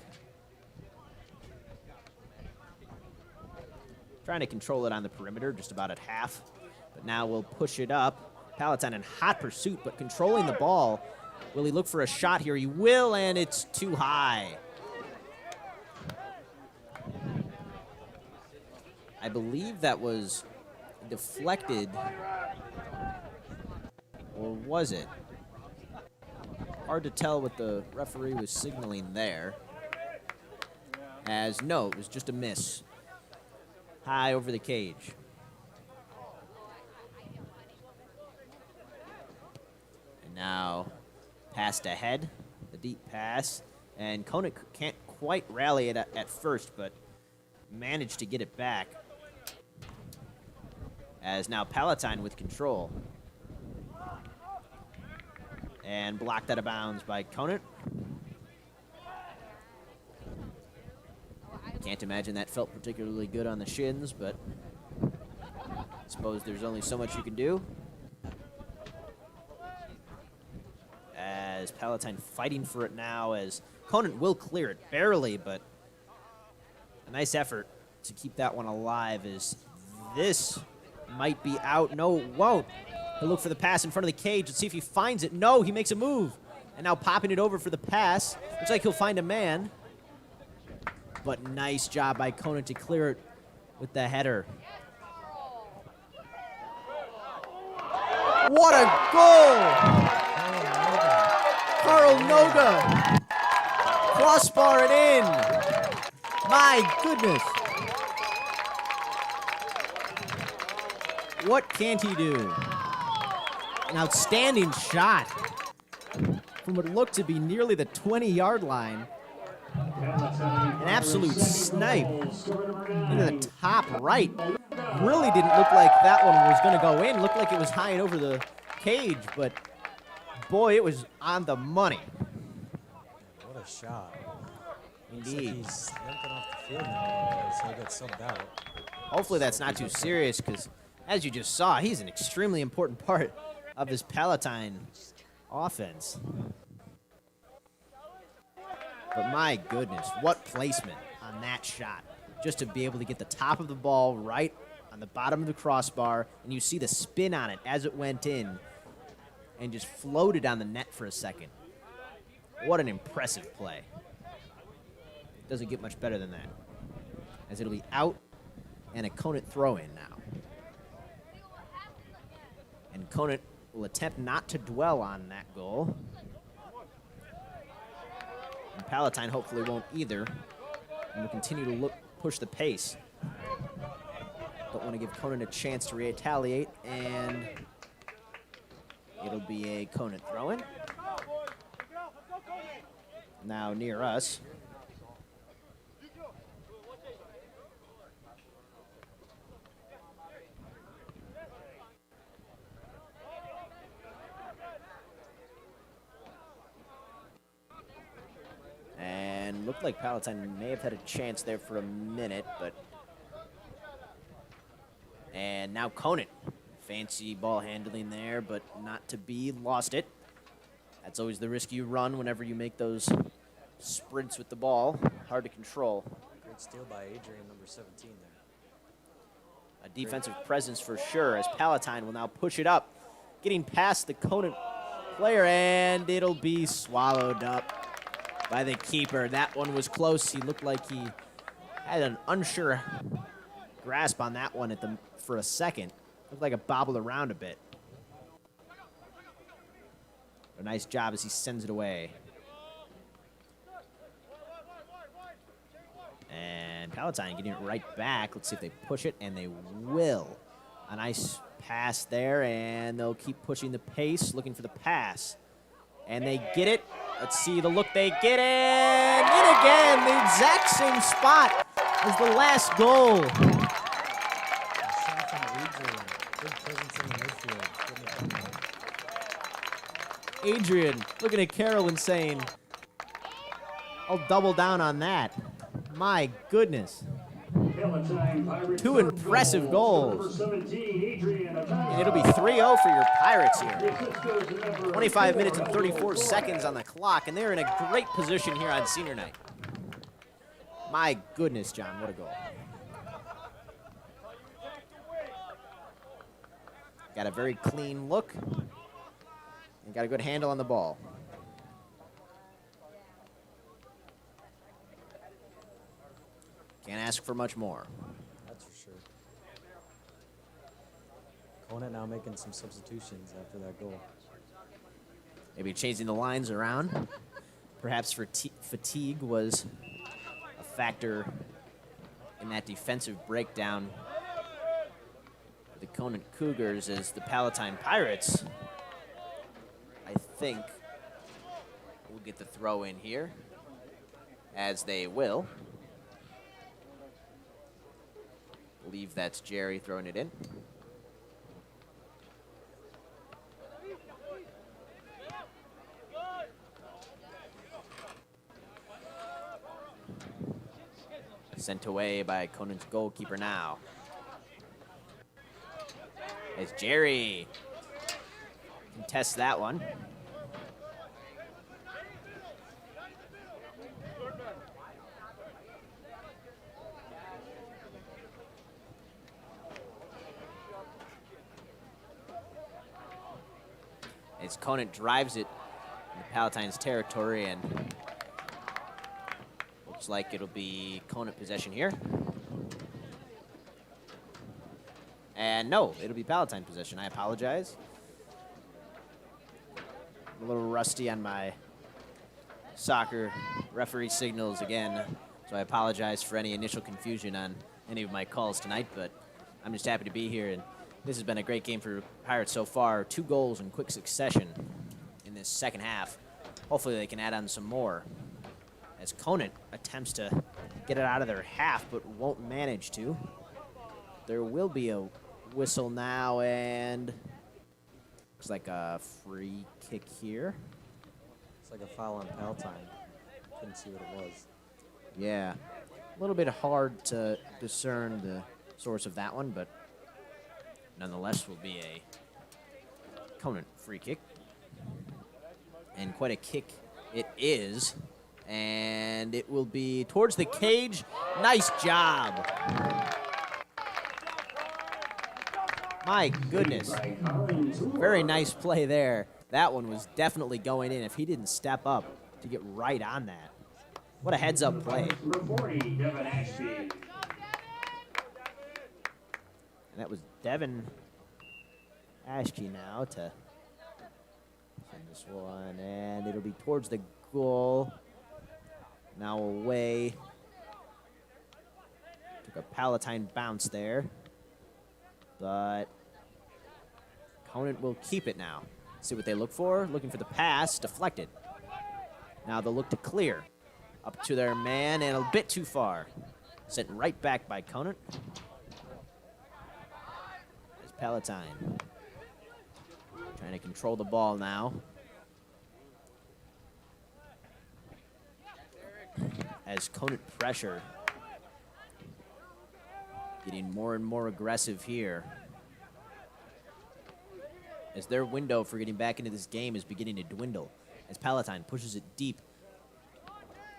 Trying to control it on the perimeter, just about at half. But now we'll push it up. Palatine in hot pursuit, but controlling the ball. Will he look for a shot here? He will, and it's too high. I believe that was deflected. Or was it? Hard to tell what the referee was signaling there. As no, it was just a miss. High over the cage. And now passed ahead, the deep pass. And Conant can't quite rally it at first, but managed to get it back. As now Palatine with control. And blocked out of bounds by Conant. Can't imagine that felt particularly good on the shins, but I suppose there's only so much you can do. As Palatine fighting for it now, as Conant will clear it, barely, but a nice effort to keep that one alive, as this might be out. No, it won't. He'll look for the pass in front of the cage and see if he finds it. No, he makes a move. And now popping it over for the pass. Looks like he'll find a man. But nice job by Conant to clear it with the header. What a goal! Carl Noga. Crossbar it in. My goodness. What can't he do? An outstanding shot from what looked to be nearly the 20-yard line. An absolute snipe into the top right. Really didn't look like that one was going to go in. Looked like it was high and over the cage, but boy, it was on the money. What a shot. Indeed. Looks like he's limping off the field now because he'll get subbed out. Hopefully that's not too serious, because as you just saw, he's an extremely important part of this Palatine offense. But my goodness, what placement on that shot. Just to be able to get the top of the ball right on the bottom of the crossbar, and you see the spin on it as it went in and just floated on the net for a second. What an impressive play. Doesn't get much better than that. As it'll be out and a Conant throw in now. And Conant will attempt not to dwell on that goal. And Palatine hopefully won't either. And will continue to push the pace. Don't want to give Conant a chance to retaliate, and it'll be a Conant throw-in. Now near us. And looked like Palatine may have had a chance there for a minute, but... And now Conant. Fancy ball handling there, but not to be. Lost it. That's always the risk you run whenever you make those sprints with the ball. Hard to control. Great steal by Adrian, number 17 there. A defensive presence for sure, as Palatine will now push it up. Getting past the Conant player, and it'll be swallowed up by the keeper. That one was close. He looked like he had an unsure grasp on that one for a second. Looked like it bobbled around a bit. A nice job as he sends it away. And Palatine getting it right back. Let's see if they push it, and they will. A nice pass there, and they'll keep pushing the pace, looking for the pass. And they get it. Let's see the look they get, and in again, the exact same spot as the last goal. Shot from Adrian. Big presence in the midfield. Getting it done there. Adrian looking at Carroll and saying, I'll double down on that. My goodness. Two impressive goals. And it'll be 3-0 for your Pirates here. 25 minutes and 34 seconds on the clock, and they're in a great position here on senior night. My goodness, John, what a goal. Got a very clean look, and got a good handle on the ball. Can't ask for much more. That's for sure. Conant now making some substitutions after that goal. Maybe changing the lines around. Perhaps fatigue was a factor in that defensive breakdown. The Conant Cougars as the Palatine Pirates, I think, will get the throw in here, as they will. I believe that's Jerry throwing it in. Sent away by Conant's goalkeeper now. As Jerry contests that one. As Conant drives it in the Palatine's territory, and looks like it'll be Conant possession here. And no, it'll be Palatine possession. I apologize. I'm a little rusty on my soccer referee signals again, so I apologize for any initial confusion on any of my calls tonight, but I'm just happy to be here, and this has been a great game for Pirates so far. 2 goals in quick succession in this second half. Hopefully they can add on some more, as Conant attempts to get it out of their half but won't manage to. There will be a whistle now, and looks like a free kick here. It's like a foul on Palatine. Couldn't see what it was. Yeah, a little bit hard to discern the source of that one, but nonetheless will be a Conant free kick. And quite a kick it is. And it will be towards the cage. Nice job. My goodness. Very nice play there. That one was definitely going in. If he didn't step up, to get right on that. What a heads-up play. Number 40, Devin Ashby. And that was Devin Ashkey now to send this one, and it'll be towards the goal. Now away. Took a Palatine bounce there, but Conant will keep it now. See what they look for. Looking for the pass, deflected. Now they'll look to clear. Up to their man, and a bit too far. Sent right back by Conant. There's Palatine. Trying to control the ball now. As Conant pressure. Getting more and more aggressive here. As their window for getting back into this game is beginning to dwindle. As Palatine pushes it deep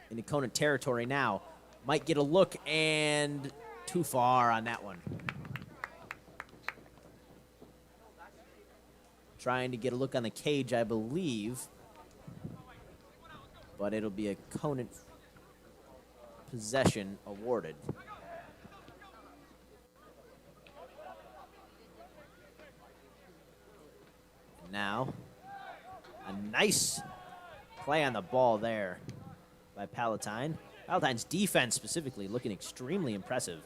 into Conant territory now. Might get a look, and too far on that one. Trying to get a look on the cage, I believe. But it'll be a Conant possession awarded. And now, a nice play on the ball there by Palatine. Palatine's defense specifically looking extremely impressive,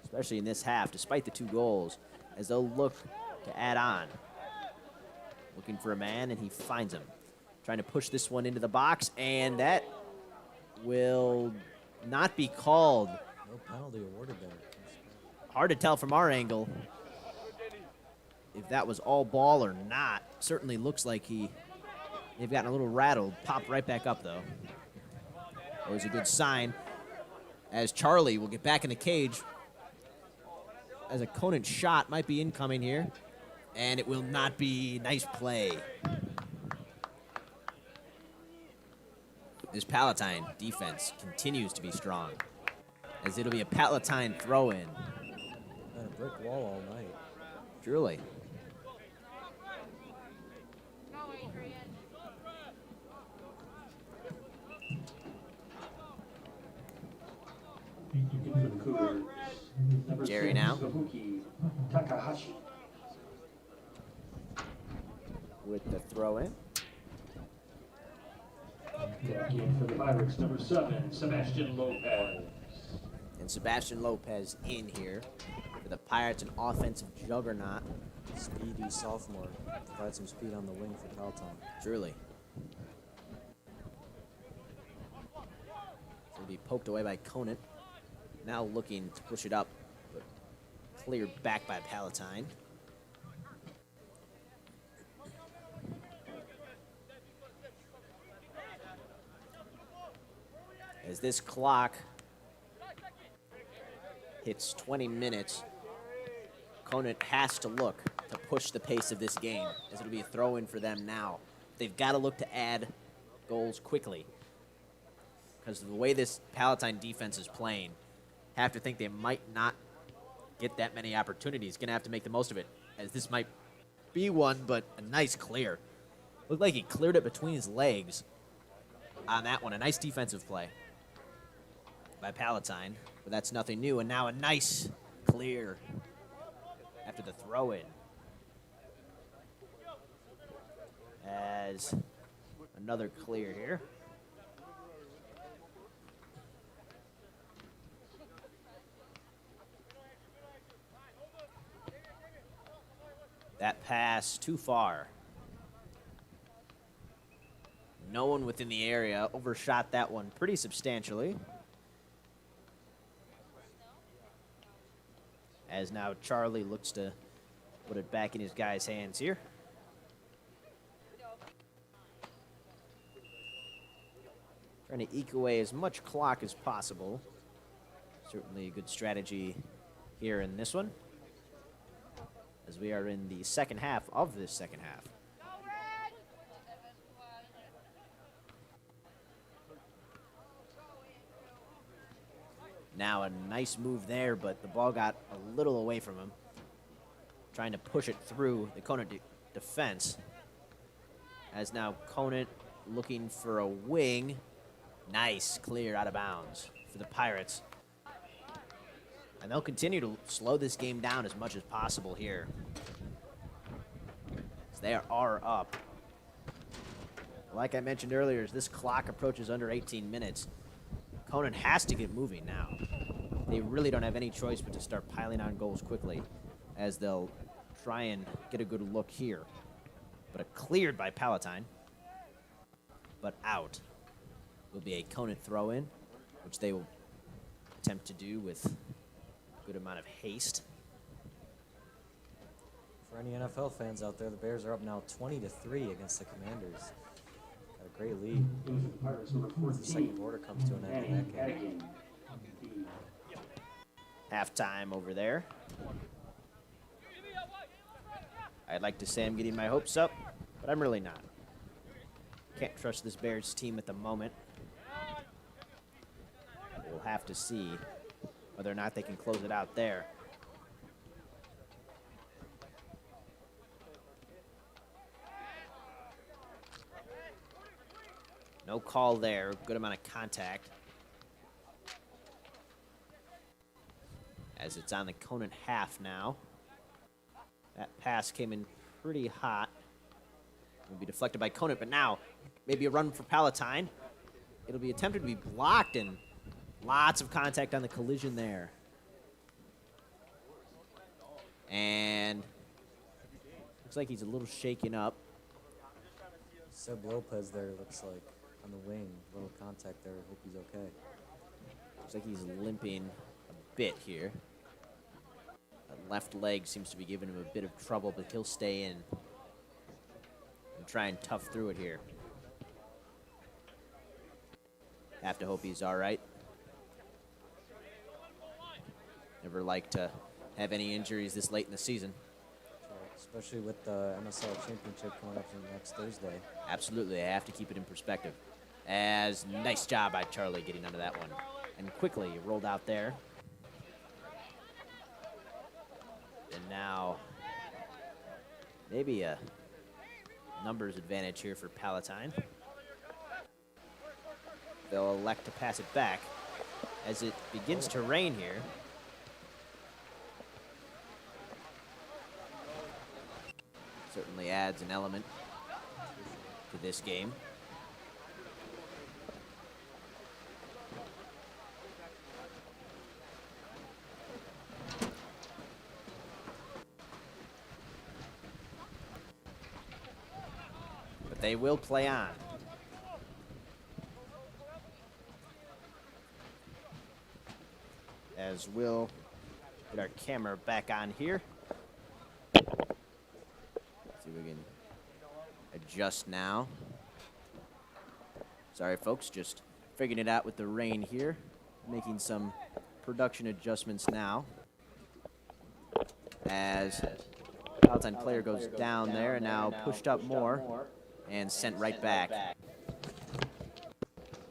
especially in this half, despite the 2 goals, as they'll look to add on. Looking for a man, and he finds him. Trying to push this one into the box, and that will not be called. No penalty awarded there. Hard to tell from our angle if that was all ball or not. Certainly looks like they've gotten a little rattled. Popped right back up, though. Always a good sign, as Charlie will get back in the cage as a Conant shot might be incoming here, and it will not be. Nice play. This Palatine defense continues to be strong, as it'll be a Palatine throw-in. Been a brick wall all night. Truly. For the Cougars. Number Jerry 6, now. Kabuki Takahashi. With the throw-in. Back in for the Pirates, number 7, Sebastian Lopez. And Sebastian Lopez in here for the Pirates, an offensive juggernaut. Speedy sophomore. Provide some speed on the wing for Palatine. Truly. Will be poked away by Conant. Now looking to push it up, but cleared back by Palatine. As this clock hits 20 minutes, Conant has to look to push the pace of this game, as it'll be a throw-in for them now. They've got to look to add goals quickly, because of the way this Palatine defense is playing, have to think they might not get that many opportunities. Going to have to make the most of it, as this might be one, but a nice clear. Looked like he cleared it between his legs on that one. A nice defensive play by Palatine, but that's nothing new. And now a nice clear after the throw-in, as another clear here. That pass too far. No one within the area. Overshot that one pretty substantially. As now Charlie looks to put it back in his guy's hands here. Trying to eke away as much clock as possible. Certainly a good strategy here in this one, as we are in the second half of this second half. Now a nice move there, but the ball got a little away from him. Trying to push it through the Conant defense. As now Conant looking for a wing. Nice clear out of bounds for the Pirates. And they'll continue to slow this game down as much as possible here. As they are up. Like I mentioned earlier, as this clock approaches under 18 minutes, Conant has to get moving now. They really don't have any choice but to start piling on goals quickly, as they'll try and get a good look here. But a cleared by Palatine, but out. Will be a Conant throw-in, which they will attempt to do with a good amount of haste. For any NFL fans out there, the Bears are up now 20-3 against the Commanders. Got a great lead. Pirates number 14. The second quarter comes to an end in that game. Halftime over there. I'd like to say I'm getting my hopes up, but I'm really not. Can't trust this Bears team at the moment. We'll have to see whether or not they can close it out there. No call there. Good amount of contact. As it's on the Conant half now. That pass came in pretty hot. Will be deflected by Conant, but now maybe a run for Palatine. It'll be attempted to be blocked, and lots of contact on the collision there. And looks like he's a little shaken up. Seb Lopez there looks like on the wing. A little contact there. Hope he's okay. Looks like he's limping a bit here. That left leg seems to be giving him a bit of trouble, but he'll stay in and try and tough through it here. Have to hope he's all right. Never like to have any injuries this late in the season. Especially with the MSL Championship coming up next Thursday. Absolutely, I have to keep it in perspective. As nice job by Charlie getting under that one. And quickly rolled out there. And now maybe a numbers advantage here for Palatine. They'll elect to pass it back as it begins to rain here. Certainly adds an element to this game. But they will play on. As we'll get our camera back on here. See if we can adjust now. Sorry, folks, just figuring it out with the rain here. Making some production adjustments now. As Palatine player goes down there and now pushed up more and sent right back.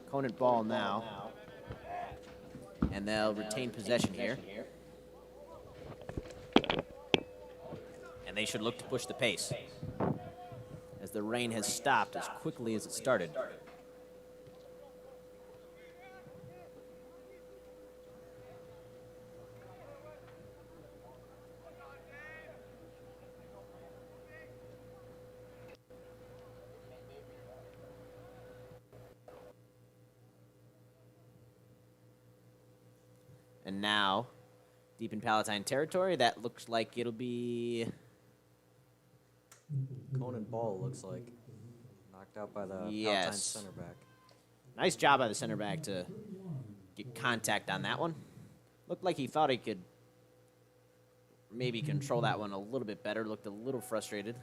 Conant ball now. And they'll retain possession here. And they should look to push the pace, as the rain has stopped as quickly as it started. And now, deep in Palatine territory, that looks like it'll be... Conant ball looks like knocked out by the Yes. Palatine center back. Nice job by the center back to get contact on that one. Looked like he thought he could maybe control that one a little bit better. Looked a little frustrated.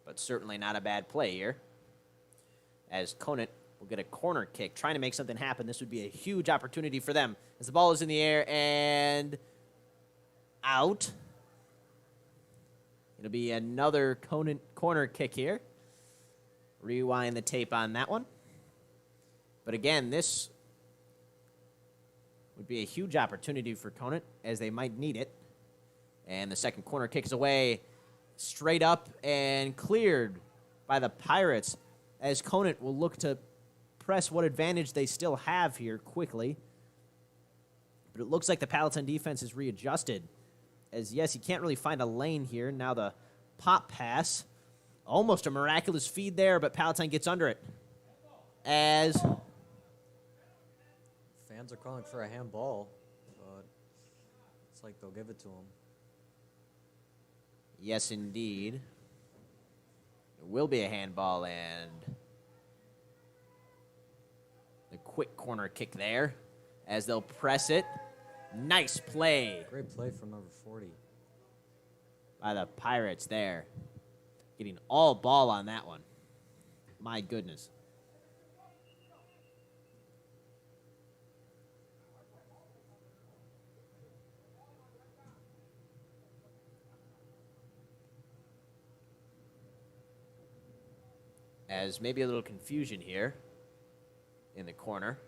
But certainly not a bad play here. As Conant will get a corner kick, trying to make something happen. This would be a huge opportunity for them. As the ball is in the air and out. It'll be another Conant corner kick here. Rewind the tape on that one. But again, this would be a huge opportunity for Conant, as they might need it. And the second corner kick is away, straight up and cleared by the Pirates, as Conant will look to press what advantage they still have here quickly. But it looks like the Palatine defense is readjusted. As, yes, he can't really find a lane here. Now the pop pass. Almost a miraculous feed there, but Palatine gets under it. As Fans are calling for a handball, but it's like they'll give it to him. yes, indeed. There will be a handball, and the quick corner kick there as they'll press it. Nice play Great play from number 40. by the Pirates there. Getting all ball on that one. My goodness. As maybe a little confusion here in the corner.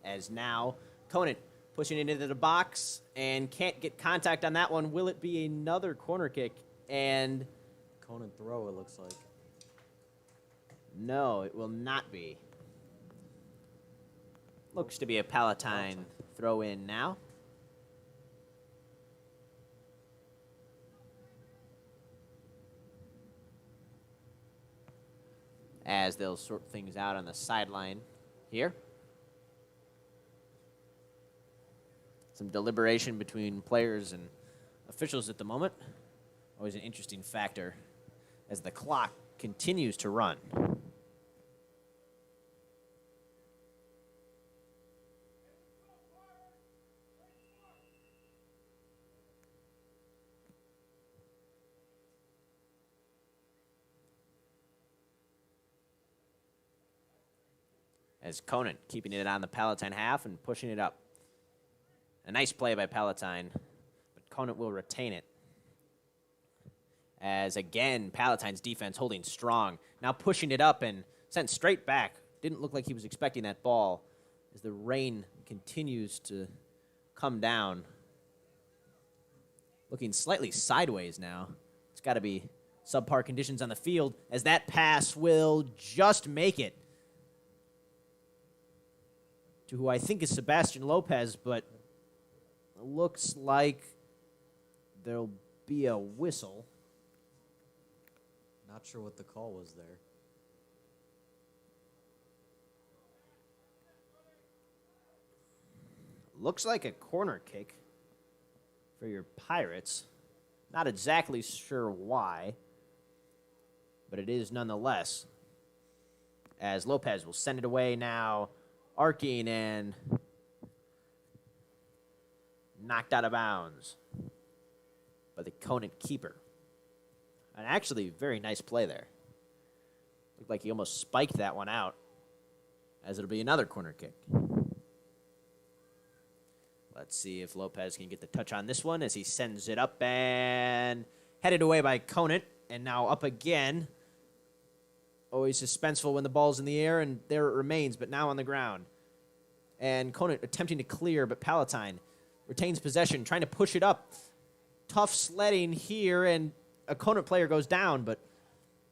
As now Conant pushing it into the box and can't get contact on that one. Will it be another corner kick? And Conant throw, it looks like. no, it will not be. Looks to be a Palatine throw in now. As they'll sort things out on the sideline here. Some deliberation between players and officials at the moment. Always an interesting factor as the clock continues to run. As Conant keeping it on the Palatine half and pushing it up. A nice play by Palatine, but Conant will retain it. As again, Palatine's defense holding strong. Now pushing it up and sent straight back. Didn't look like he was expecting that ball as the rain continues to come down. Looking slightly sideways now. It's got to be subpar conditions on the field as that pass will just make it to who I think is Sebastian Lopez, but it looks like there'll be a whistle. Not sure what the call was there. Looks like a corner kick for your Pirates. Not exactly sure why, but it is nonetheless. As Lopez will send it away now, arcing and knocked out of bounds by the Conant keeper. And actually, very nice play there. Looked like he almost spiked that one out, as it'll be another corner kick. Let's see if Lopez can get the touch on this one as he sends it up and headed away by Conant, and now up again. Always suspenseful when the ball's in the air, and there it remains, but now on the ground. And Conant attempting to clear, but Palatine retains possession, trying to push it up. Tough sledding here, and a Conant player goes down, but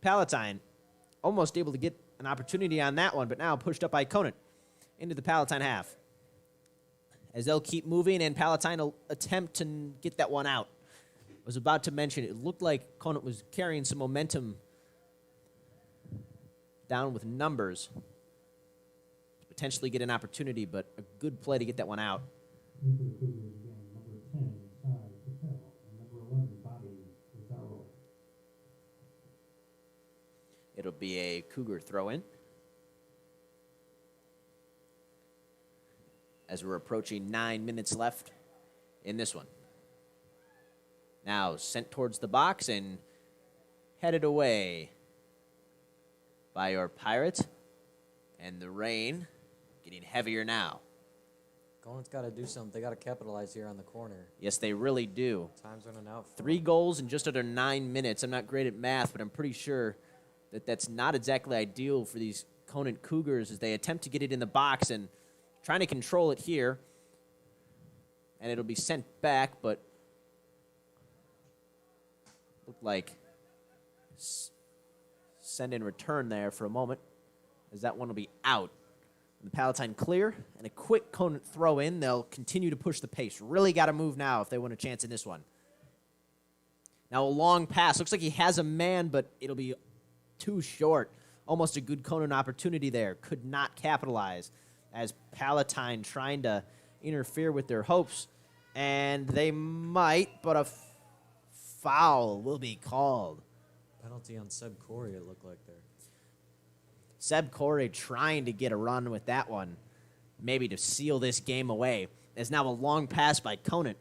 Palatine almost able to get an opportunity on that one, but now pushed up by Conant into the Palatine half. As they'll keep moving, and Palatine will attempt to get that one out. I was about to mention, it looked like Conant was carrying some momentum down with numbers to potentially get an opportunity, but a good play to get that one out. It'll be a Cougar throw-in. As we're approaching 9 minutes left in this one. Now sent towards the box and headed away by your Pirates. And the rain getting heavier now. Conant's got to do something. They got to capitalize here on the corner. Yes, they really do. Time's running out. 3 goals in just under 9 minutes. I'm not great at math, but I'm pretty sure that's not exactly ideal for these Conant Cougars as they attempt to get it in the box and trying to control it here. And it'll be sent back, but looked like send in return there for a moment, as that one will be out. The Palatine clear, and a quick Conant throw in. They'll continue to push the pace. Really got to move now if they want a chance in this one. Now a long pass. Looks like he has a man, but it'll be too short. Almost a good Conant opportunity there. Could not capitalize as Palatine trying to interfere with their hopes. And they might, but a foul will be called. Penalty on Seb Corey, it looked like there. Seb Corey trying to get a run with that one, maybe to seal this game away. There's now a long pass by Conant.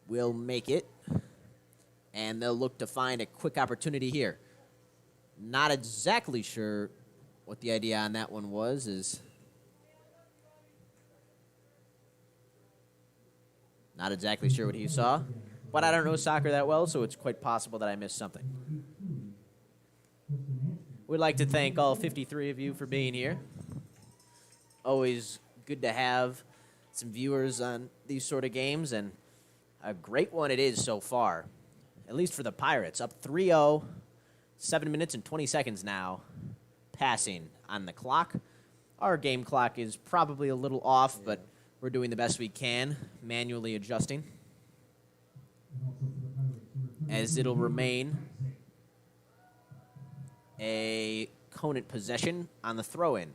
Will make it, and they'll look to find a quick opportunity here. Not exactly sure what the idea on that one was. Not exactly sure what he saw, but I don't know soccer that well, so it's quite possible that I missed something. We'd like to thank all 53 of you for being here. Always good to have some viewers on these sort of games, and a great one it is so far, at least for the Pirates. Up 3-0, 7 minutes and 20 seconds now, passing on the clock. Our game clock is probably a little off, but we're doing the best we can, manually adjusting, as it'll remain a Conant possession on the throw-in,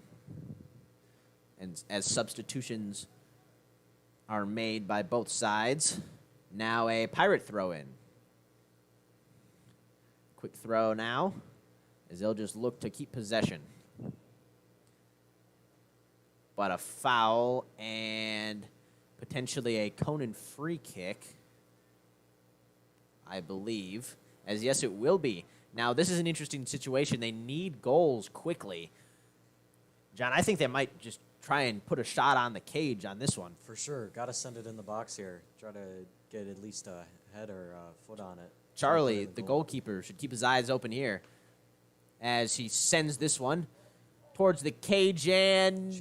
and as substitutions are made by both sides. Now a Pirate throw-in. Quick throw now, as they'll just look to keep possession. But a foul and potentially a Conant free kick, I believe. As yes, it will be. Now, this is an interesting situation. They need goals quickly. John, I think they might just try and put a shot on the cage on this one. For sure. Got to send it in the box here. Try to get at least a head or a foot on it. Charlie, the goalkeeper, should keep his eyes open here as he sends this one towards the cage and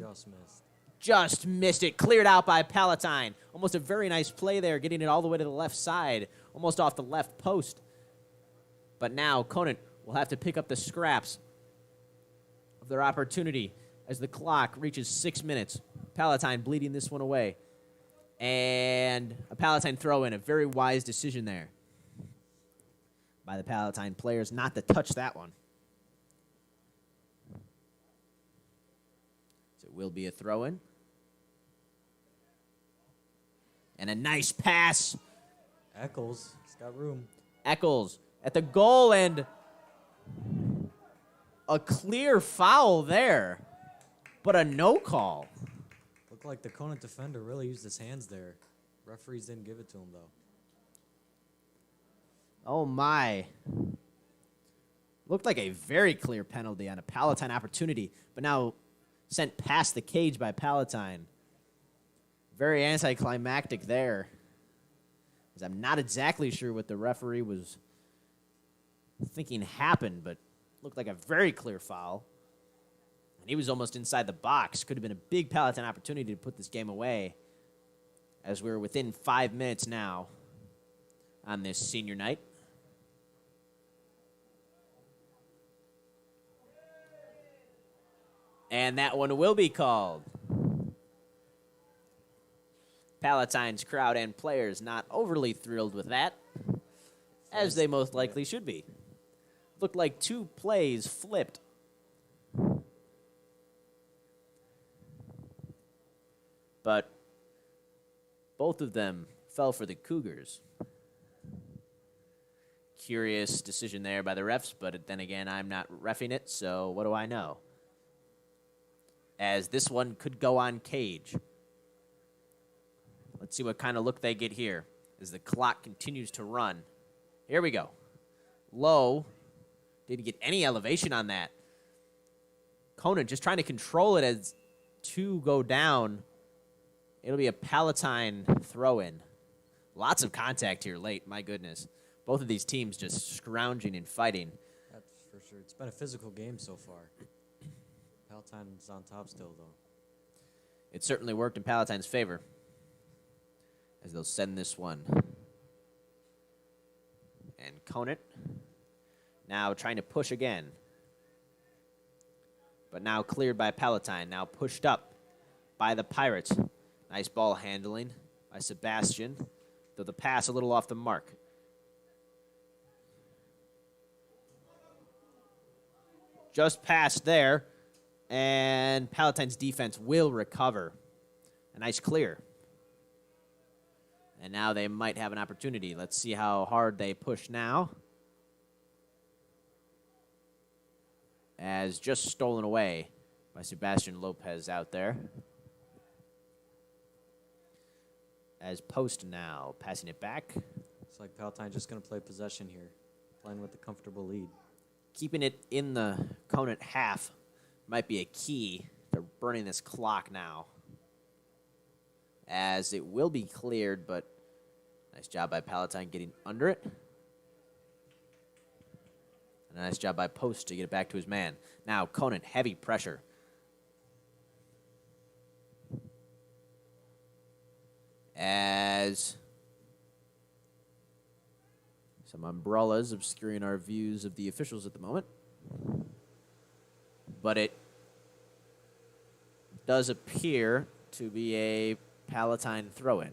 just missed it. Cleared out by Palatine. Almost a very nice play there, getting it all the way to the left side, almost off the left post. But now Conant will have to pick up the scraps of their opportunity as the clock reaches 6 minutes. Palatine bleeding this one away. And a Palatine throw-in, a very wise decision there by the Palatine players not to touch that one. So it will be a throw-in. And a nice pass. Eccles, he's got room. Eccles at the goal, and a clear foul there, but a no call. Looked like the Conant defender really used his hands there. Referees didn't give it to him, though. Oh, my. Looked like a very clear penalty on a Palatine opportunity, but now sent past the cage by Palatine. Very anticlimactic there, as I'm not exactly sure what the referee was thinking happened, but looked like a very clear foul. And he was almost inside the box. Could have been a big Palatine opportunity to put this game away, as we're within 5 minutes now on this senior night. And that one will be called. Palatine's crowd and players not overly thrilled with that, as they most likely should be. Looked like two plays flipped. But both of them fell for the Cougars. Curious decision there by the refs, but then again, I'm not reffing it, so what do I know? As this one could go on cage. Let's see what kind of look they get here as the clock continues to run. Here we go. Low. Didn't get any elevation on that. Conant just trying to control it as two go down. It'll be a Palatine throw-in. Lots of contact here late, my goodness. Both of these teams just scrounging and fighting. That's for sure. It's been a physical game so far. Palatine's on top still, though. It certainly worked in Palatine's favor as they'll send this one. And Conant now trying to push again. But now cleared by Palatine. Now pushed up by the Pirates. Nice ball handling by Sebastian, though the pass a little off the mark. Just past there, and Palatine's defense will recover. A nice clear. And now they might have an opportunity. Let's see how hard they push now. As just stolen away by Sebastian Lopez out there. As Post now passing it back. It's like Palatine just going to play possession here, playing with a comfortable lead. Keeping it in the Conant half might be a key to burning this clock now. As it will be cleared, but nice job by Palatine getting under it. And a nice job by Post to get it back to his man. Now Conant, heavy pressure. As some umbrellas obscuring our views of the officials at the moment. But it does appear to be a Palatine throw-in.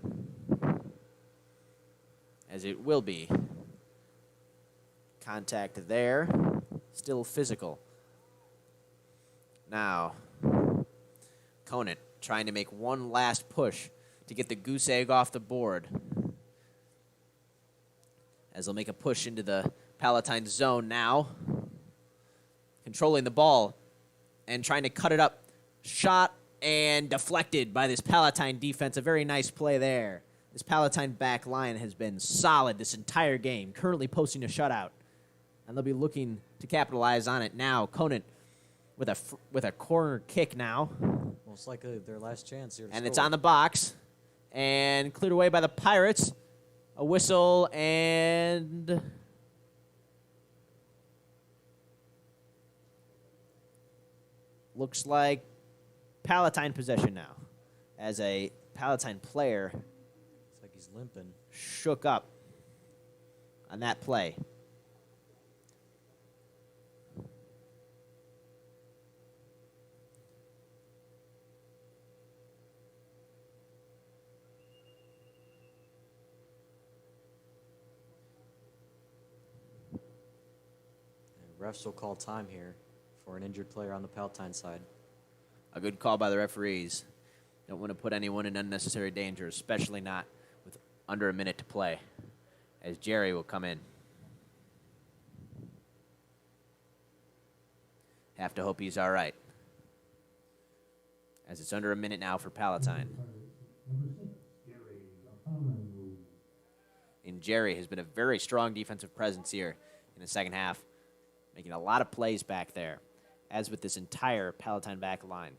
As it will be. Contact there. Still physical. Now, Conant trying to make one last push to get the goose egg off the board. As they'll make a push into the Palatine zone now. Controlling the ball and trying to cut it up. Shot and deflected by this Palatine defense. A very nice play there. This Palatine back line has been solid this entire game, currently posting a shutout. And they'll be looking to capitalize on it now. Conant with a corner kick now. Most likely their last chance here to And score. it's on the box. And cleared away by the Pirates. A whistle and... looks like Palatine possession now. As a Palatine player It's like he's limping. shook up on that play. Refs will call time here for an injured player on the Palatine side. A good call by the referees. Don't want to put anyone in unnecessary danger, especially not with under a minute to play. As Jerry will come in. Have to hope he's all right. As it's under a minute now for Palatine. And Jerry has been a very strong defensive presence here in the second half. Making a lot of plays back there, as with this entire Palatine back line.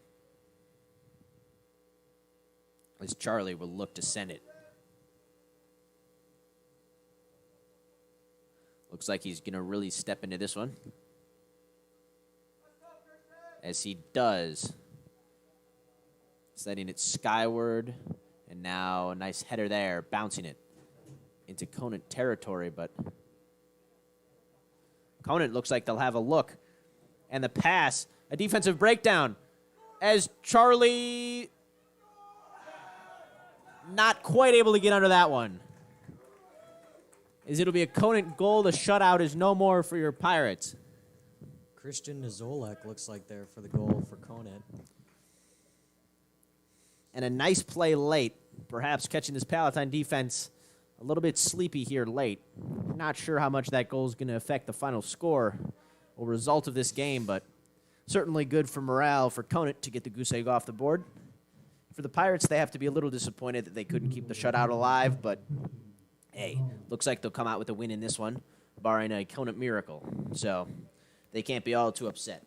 As Charlie will look to send it. Looks like he's going to really step into this one. As he does. Setting it skyward. And now a nice header there, bouncing it into Conant territory, but... Conant looks like they'll have a look. And the pass, a defensive breakdown. As Charlie not quite able to get under that one. As it'll be a Conant goal. The shutout is no more for your Pirates. Christian Nizolek looks like there for the goal for Conant. And a nice play late. Perhaps catching this Palatine defense a little bit sleepy here late. Not sure how much that goal is going to affect the final score or result of this game, but certainly good for morale for Conant to get the goose egg off the board. For the Pirates, they have to be a little disappointed that they couldn't keep the shutout alive, but hey, looks like they'll come out with a win in this one, barring a Conant miracle. So they can't be all too upset.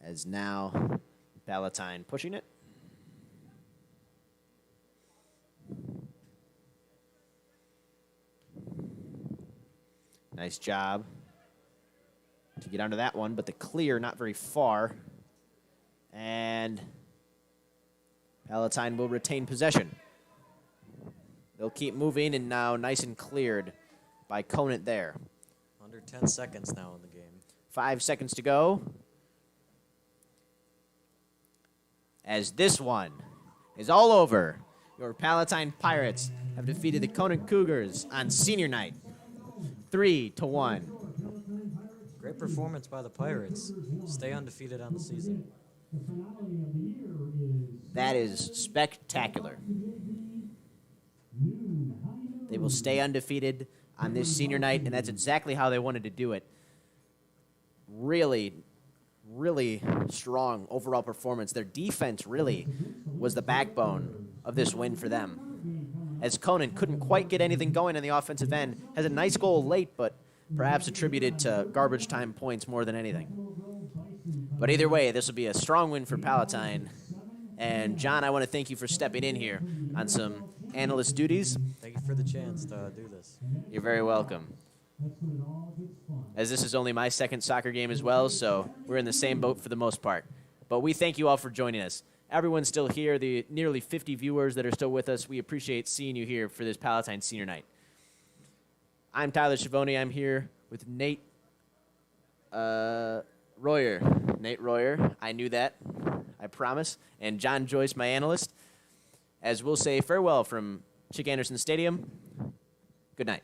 As now Palatine pushing it. Nice job to get onto that one, but the clear not very far. And Palatine will retain possession. They'll keep moving, and now nice and cleared by Conant there. Under 10 seconds now in the game. 5 seconds to go. As this one is all over, your Palatine Pirates have defeated the Conant Cougars on senior night, 3-1. Great performance by the Pirates. Stay undefeated on the season. That is spectacular. They will stay undefeated on this senior night, and that's exactly how they wanted to do it. Really, really strong overall performance. Their defense really was the backbone of this win for them. As Conant couldn't quite get anything going on the offensive end, has a nice goal late, but perhaps attributed to garbage time points more than anything. But either way, this will be a strong win for Palatine. And John, I want to thank you for stepping in here on some analyst duties. Thank you for the chance to do this. You're very welcome. As this is only my second soccer game as well, so we're in the same boat for the most part. But we thank you all for joining us. Everyone's still here, the nearly 50 viewers that are still with us. We appreciate seeing you here for this Palatine Senior Night. I'm Tyler Schiavone. I'm here with Nate Royer. Nate Royer. I knew that. I promise. And John Joyce, my analyst. As we'll say farewell from Chick Anderson Stadium. Good night.